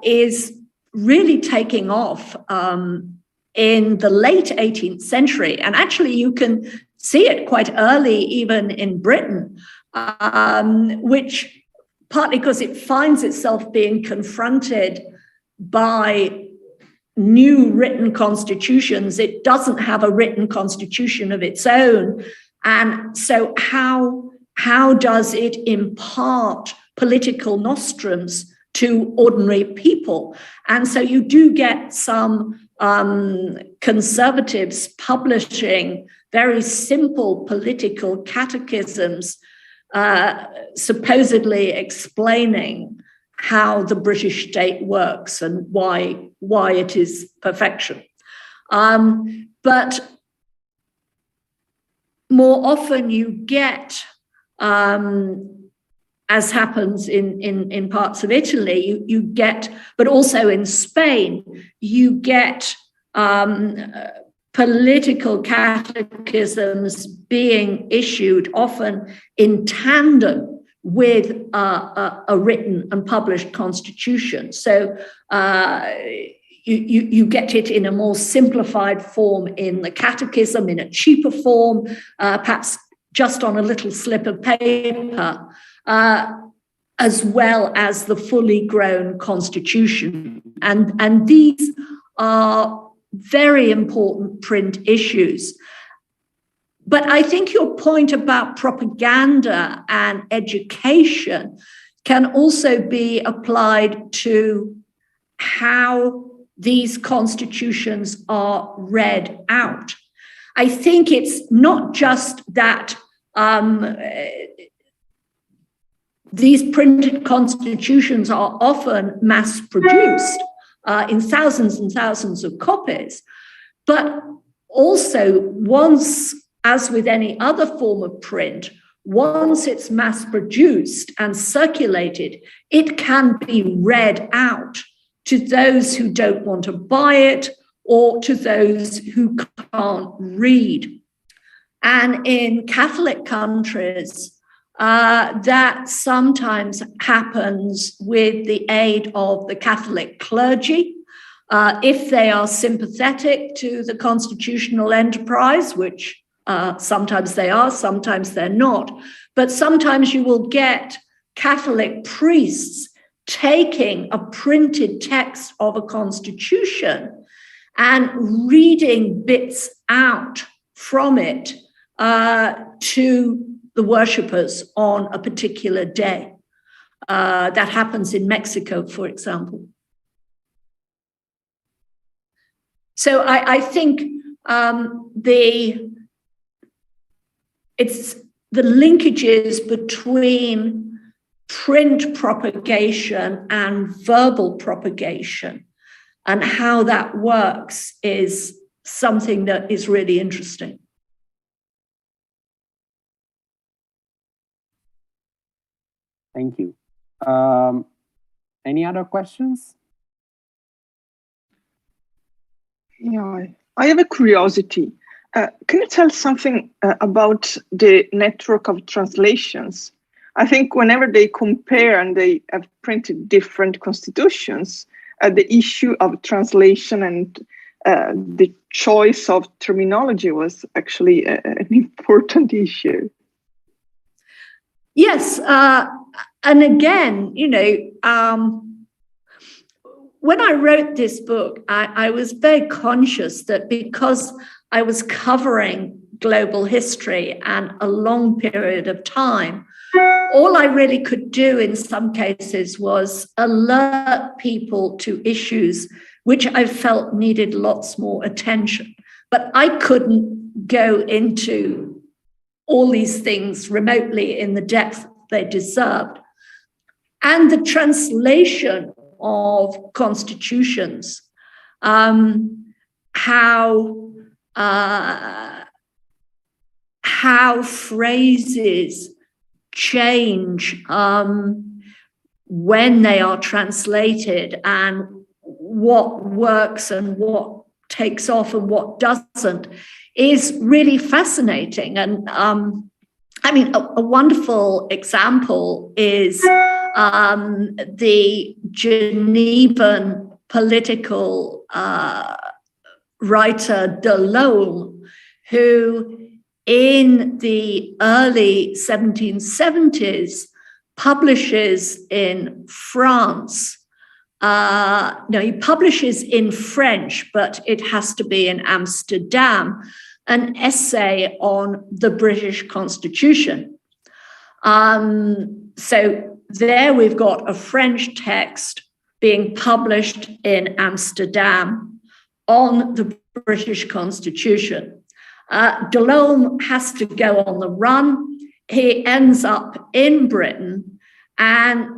is really taking off in the late 18th century. And actually, you can see it quite early, even in Britain, which partly because it finds itself being confronted by new written constitutions. It doesn't have a written constitution of its own. And so how does it impart political nostrums to ordinary people? And so you do get some conservatives publishing very simple political catechisms, supposedly explaining how the British state works and why it is perfection. But more often you get, as happens in parts of Italy, you get, but also in Spain, you get political catechisms being issued often in tandem with a written and published constitution. So you get it in a more simplified form in the catechism, in a cheaper form, perhaps just on a little slip of paper. as well as the fully grown constitution. And these are very important print issues. But I think your point about propaganda and education can also be applied to how these constitutions are read out. I think it's not just that these printed constitutions are often mass-produced in thousands and thousands of copies, but also once, as with any other form of print, once it's mass-produced and circulated, it can be read out to those who don't want to buy it or to those who can't read. And in Catholic countries, that sometimes happens with the aid of the Catholic clergy. If they are sympathetic to the constitutional enterprise, which sometimes they are, sometimes they're not, but sometimes you will get Catholic priests taking a printed text of a constitution and reading bits out from it to the worshippers on a particular day. That happens in Mexico, for example. So I think it's the linkages between print propagation and verbal propagation and how that works is something that is really interesting. Thank you. Any other questions? Yeah, I have a curiosity. Can you tell something about the network of translations? I think whenever they compare and they have printed different constitutions, the issue of translation and the choice of terminology was actually an important issue. Yes, and again, you know, when I wrote this book, I was very conscious that because I was covering global history and a long period of time, all I really could do in some cases was alert people to issues which I felt needed lots more attention. But I couldn't go into all these things remotely in the depth they deserved. And the translation of constitutions, how phrases change when they are translated and what works and what takes off and what doesn't is really fascinating. And I mean, a wonderful example is the Genevan political writer Delaume, who in the early 1770s publishes in France. No, he publishes in French, but it has to be in Amsterdam, an essay on the British Constitution. So there we've got a French text being published in Amsterdam on the British Constitution. Delaume has to go on the run. He ends up in Britain, and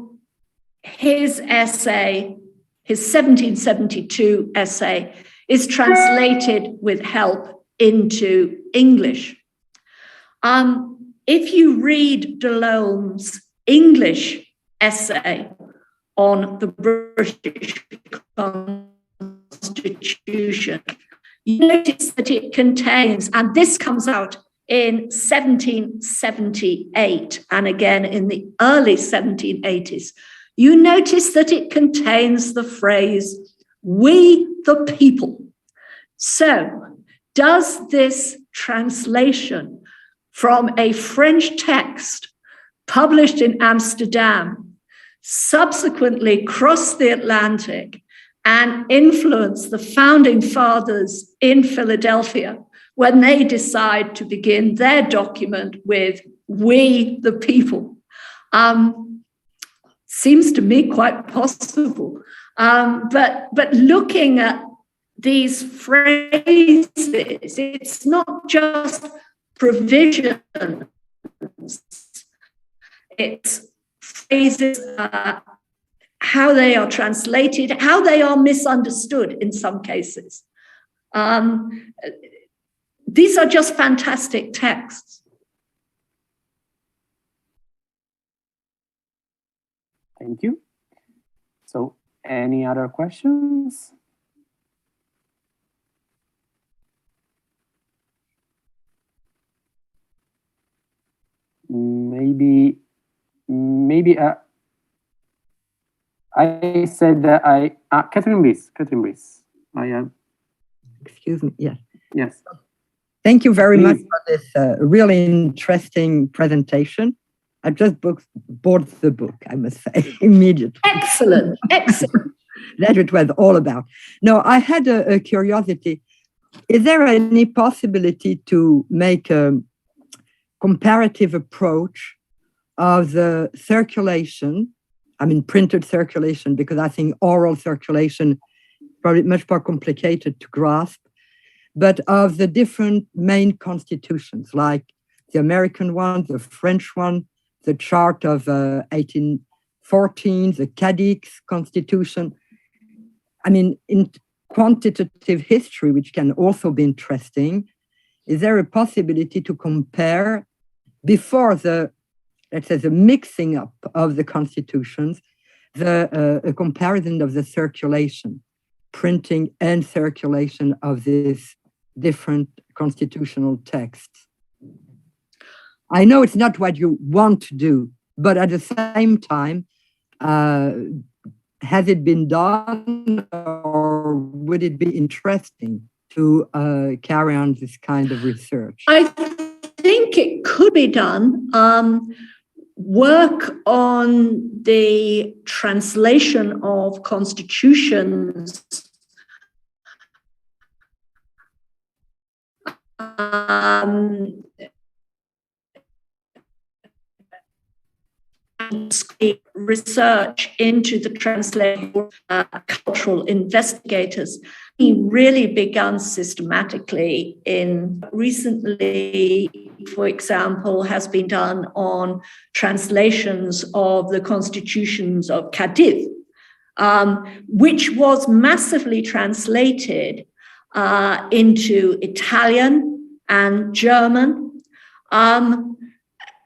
his essay, his 1772 essay, is translated with help into English. If you read Delaume's English essay on the British Constitution, you notice that it contains, and this comes out in 1778 and again in the early 1780s, you notice that it contains the phrase, "we the people." So, does this translation from a French text published in Amsterdam, subsequently crossed the Atlantic and influenced the founding fathers in Philadelphia when they decide to begin their document with "We the people." Seems to me quite possible. But looking at these phrases, it's not just provisions, it's phrases, how they are translated, how they are misunderstood in some cases. These are just fantastic texts. Thank you. So, any other questions? Maybe I said that Catherine Brice. I am. Excuse me. Yes. Yes. Thank you very much for this really interesting presentation. I just bought the book, I must say, immediately. Excellent. That it was all about. No, I had a curiosity. Is there any possibility to make a comparative approach of the circulation, I mean printed circulation, because I think oral circulation is probably much more complicated to grasp, but of the different main constitutions, like the American one, the French one, the chart of 1814, the Cadix Constitution. I mean, in quantitative history, which can also be interesting, is there a possibility to compare before the, let's say, the mixing up of the constitutions, a comparison of the circulation, printing and circulation of these different constitutional texts? I know it's not what you want to do, but at the same time, has it been done, or would it be interesting to carry on this kind of research? I think it could be done. Work on the translation of constitutions research into the translation cultural investigators really begun systematically recently, for example, has been done on translations of the constitutions of Cadiz, which was massively translated into Italian and German,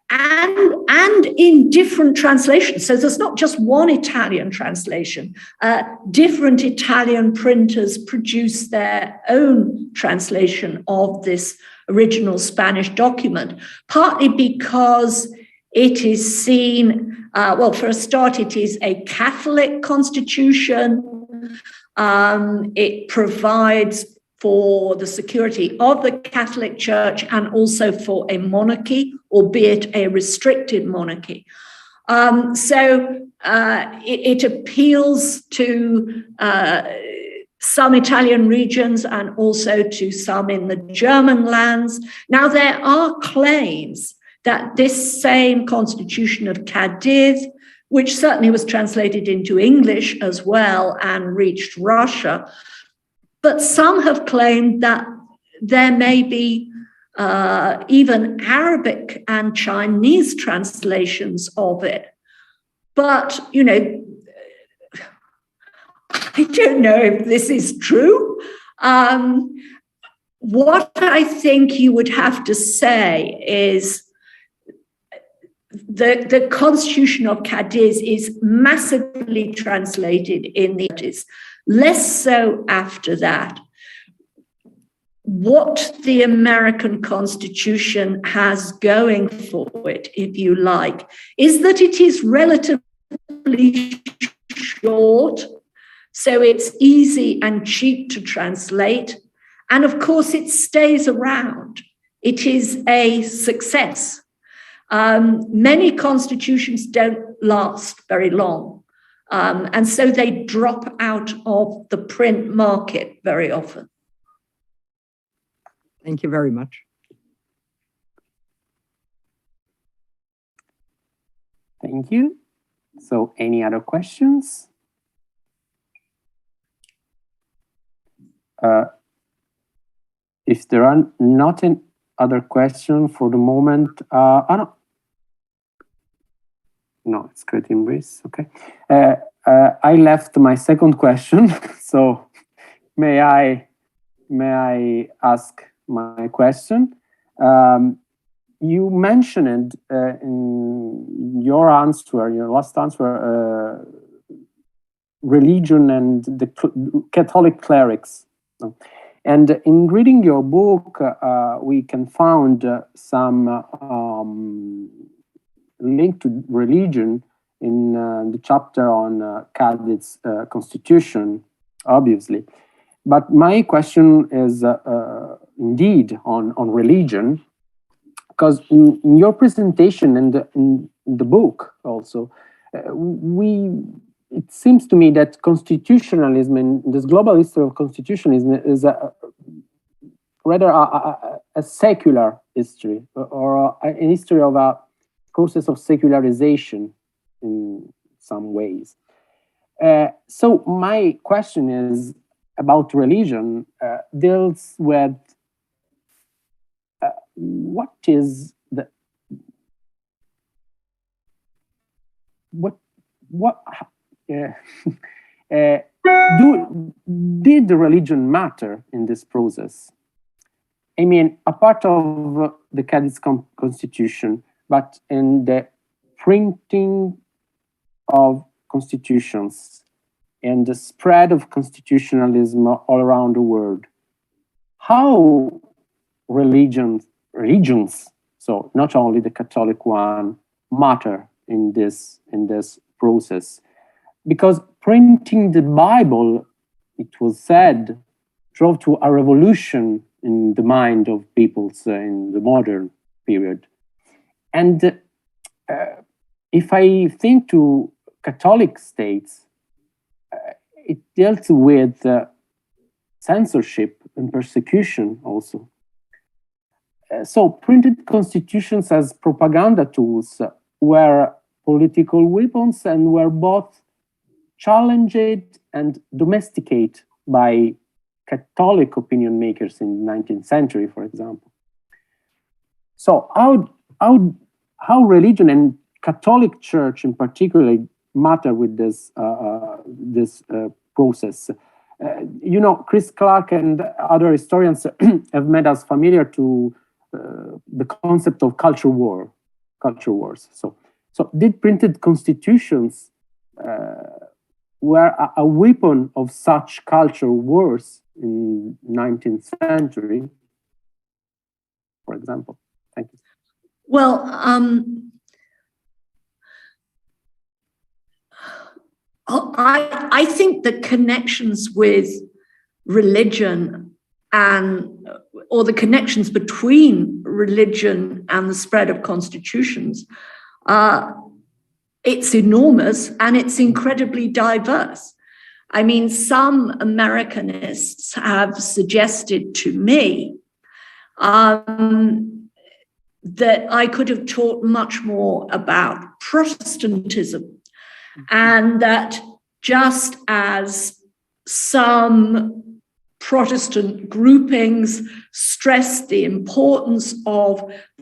and in different translations. So there's not just one Italian translation. Different Italian printers produce their own translation of this original Spanish document, partly because it is seen, well, for a start, it is a Catholic constitution. It provides for the security of the Catholic Church and also for a monarchy, albeit a restricted monarchy. So it appeals to some Italian regions and also to some in the German lands. Now, there are claims that this same constitution of Cadiz, which certainly was translated into English as well and reached Russia, but some have claimed that there may be even Arabic and Chinese translations of it. But, you know, I don't know if this is true. What I think you would have to say is the Constitution of Cadiz is massively translated in the 80s. Less so after that. What the American Constitution has going for it, if you like, is that it is relatively short, so it's easy and cheap to translate. And of course, it stays around. It is a success. Many constitutions don't last very long. And so they drop out of the print market very often. Thank you very much. Thank you. So any other questions? If there are not any other questions for the moment, no, it's great embrace. Okay. I left my second question, so may I ask my question? You mentioned in your answer, your last answer, religion and the Catholic clerics. And in reading your book, we can find some link to religion in the chapter on Cadet's constitution, obviously. But my question is indeed on religion, because in your presentation and in the book also, it seems to me that constitutionalism and this global history of constitutionalism is rather a secular history, or a history of a process of secularization in some ways. So my question is about religion, deals with what is the did the religion matter in this process? I mean, a part of the Cadet's constitution, but in the printing of constitutions and the spread of constitutionalism all around the world, how religions, so not only the Catholic one, matter in this process? Because printing the Bible, it was said, drove to a revolution in the mind of peoples in the modern period. And if I think to Catholic states, it dealt with censorship and persecution also. So printed constitutions as propaganda tools were political weapons and were both challenged and domesticated by Catholic opinion makers in the 19th century, for example. So how religion and Catholic Church in particular matter with this process? You know, Chris Clark and other historians have made us familiar to the concept of culture wars. So did printed constitutions were a weapon of such culture wars in 19th century, for example? Thank you. Well, I think the connections with religion or the connections between religion and the spread of constitutions, it's enormous and it's incredibly diverse. I mean, some Americanists have suggested to me that I could have taught much more about Protestantism, and that just as some Protestant groupings stressed the importance of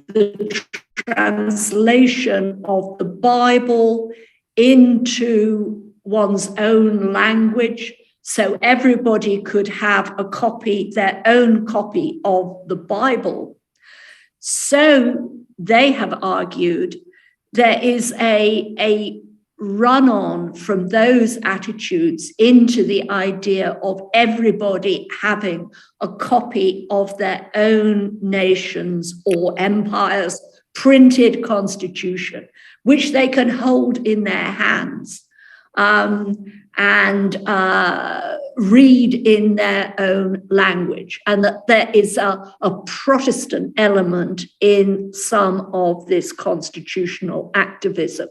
the translation of the Bible into one's own language, so everybody could have a copy, their own copy of the Bible. So they have argued there is a run-on from those attitudes into the idea of everybody having a copy of their own nation's or empire's printed constitution, which they can hold in their hands and read in their own language, and that there is a Protestant element in some of this constitutional activism.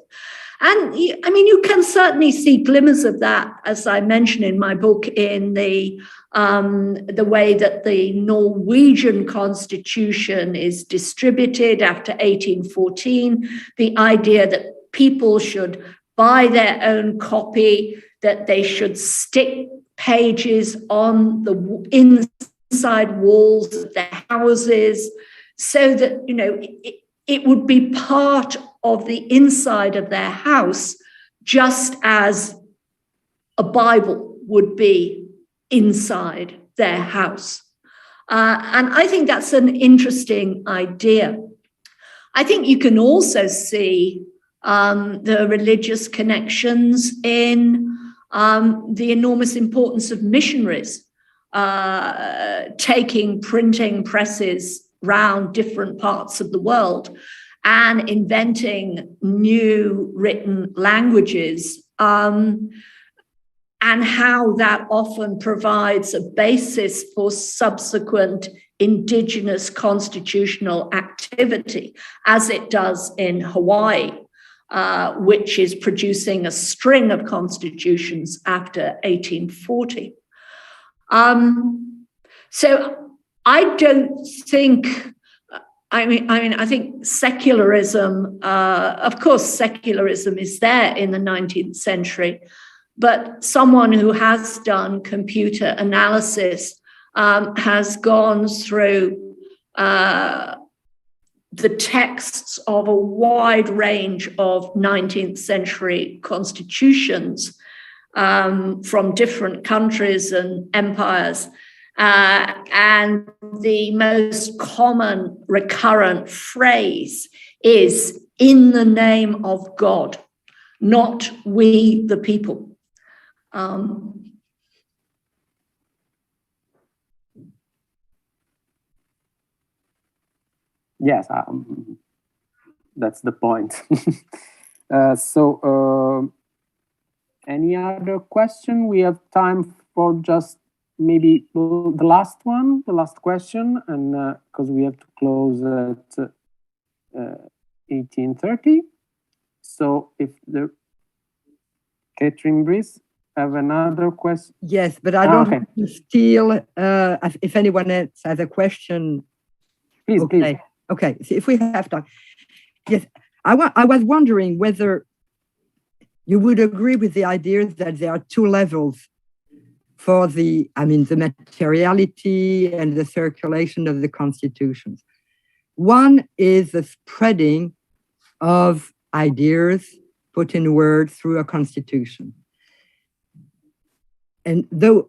And I mean, you can certainly see glimmers of that, as I mentioned in my book, in the way that the Norwegian constitution is distributed after 1814, the idea that people should buy their own copy, that they should stick pages on the inside walls of their houses, so that, you know, it would be part of the inside of their house, just as a Bible would be inside their house. And I think that's an interesting idea. I think you can also see the religious connections in the enormous importance of missionaries taking printing presses round different parts of the world and inventing new written languages, and how that often provides a basis for subsequent indigenous constitutional activity, as it does in Hawaii, which is producing a string of constitutions after 1840. So I don't think, I think secularism, of course, secularism is there in the 19th century, but someone who has done computer analysis has gone through the texts of a wide range of 19th century constitutions from different countries and empires. And the most common recurrent phrase is "in the name of God," not "we the people." Yes, that's the point. So, any other question? We have time for just maybe the last question, and because we have to close at 18:30. So, if the Catherine Brice have another question. Yes, but I don't want to steal. If anyone else has a question, please, okay. Please. Okay, so if we have time. Yes, I was wondering whether you would agree with the idea that there are two levels for the materiality and the circulation of the constitutions. One is the spreading of ideas put in words through a constitution. And though,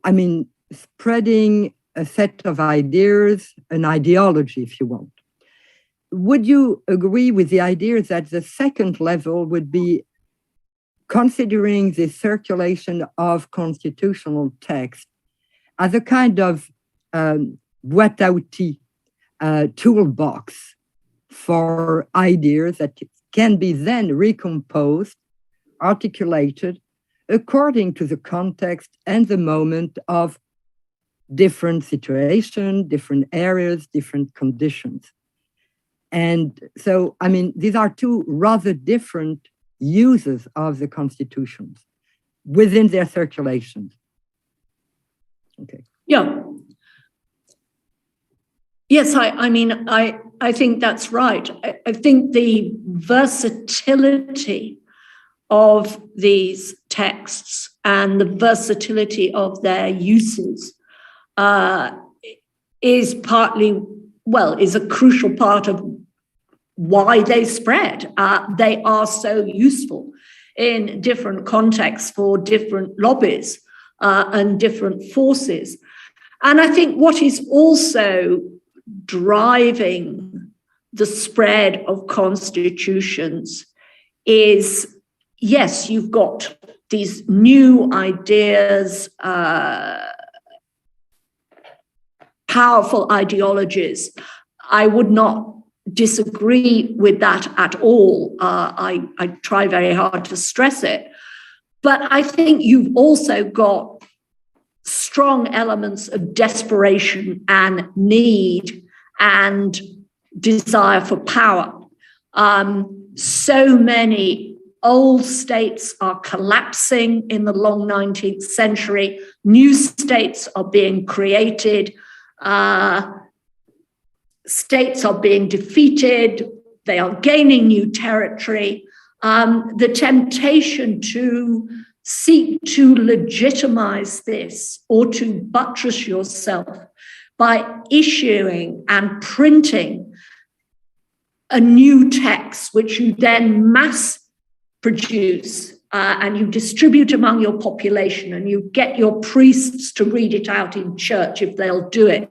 spreading a set of ideas, an ideology, if you want. Would you agree with the idea that the second level would be considering the circulation of constitutional text as a kind of boîte à outils, toolbox for ideas that can be then recomposed, articulated, according to the context and the moment of different situations, different areas, different conditions. And so, these are two rather different uses of the constitutions within their circulations. Okay. Yeah. Yes, I think that's right. I think the versatility of these texts and the versatility of their uses is a crucial part of why they spread. They are so useful in different contexts for different lobbies and different forces. And I think what is also driving the spread of constitutions is, yes, you've got these new ideas, powerful ideologies. I would not disagree with that at all. I try very hard to stress it. But I think you've also got strong elements of desperation and need and desire for power. So many old states are collapsing in the long 19th century. New states are being created. States are being defeated. They are gaining new territory. The temptation to seek to legitimize this or to buttress yourself by issuing and printing a new text, which you then mass produce and you distribute among your population, and you get your priests to read it out in church if they'll do it,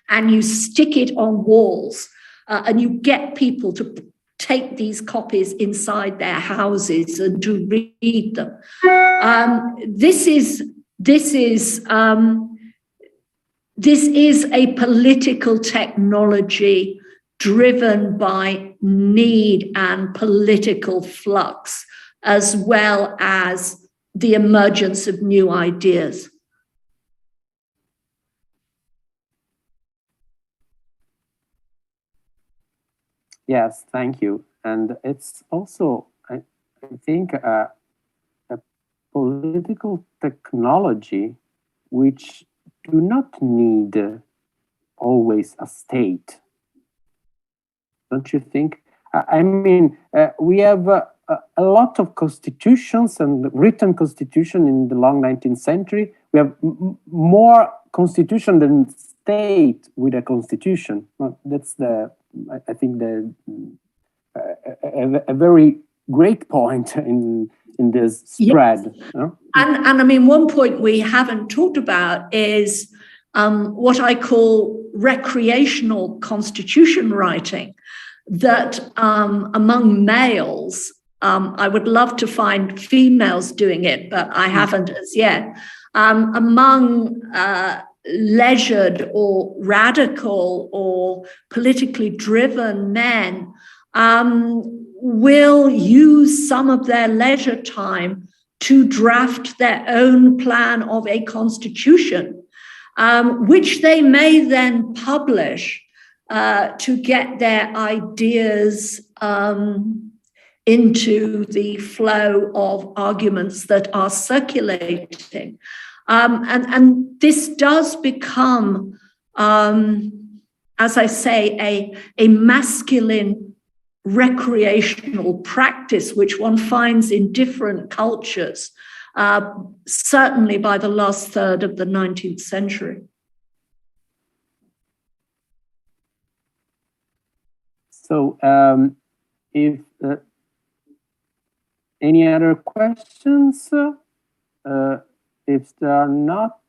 and you stick it on walls, and you get people to take these copies inside their houses and to read them. This is a political technology driven by need and political flux, as well as the emergence of new ideas. Yes, thank you. And it's also, I think, a political technology which do not need always a state. Don't you think? I mean, we have a lot of constitutions and written constitution in the long 19th century. We have more constitution than state with a constitution. Well, that's I think a very great point in this spread. Yes. You know? And I mean, one point we haven't talked about is what I call recreational constitution writing, that among males, I would love to find females doing it, but I haven't as yet. Among leisured or radical or politically driven men will use some of their leisure time to draft their own plan of a constitution, which they may then publish to get their ideas into the flow of arguments that are circulating. And this does become, as I say, a masculine recreational practice, which one finds in different cultures, certainly by the last third of the 19th century. So if any other questions? If there are not,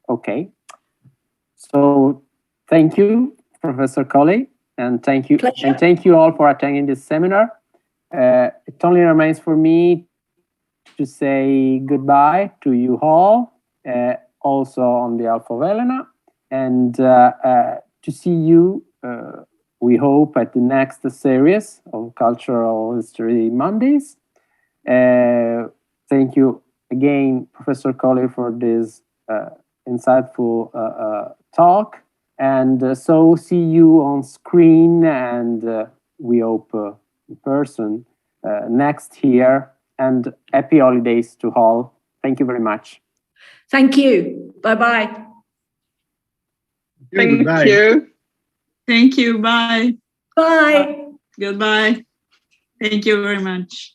okay. So thank you, Professor Colley, and thank you, Pleasure. and thank you all for attending this seminar. It only remains for me to say goodbye to you all, also on behalf of Elena, and to see you. We hope at the next series of Cultural History Mondays. Thank you again, Professor Colley, for this insightful talk. And so see you on screen, and we hope in person next year. And happy holidays to all. Thank you very much. Thank you. Bye-bye. Thank Goodbye. you. Thank you. Bye. Bye. Goodbye. Thank you very much.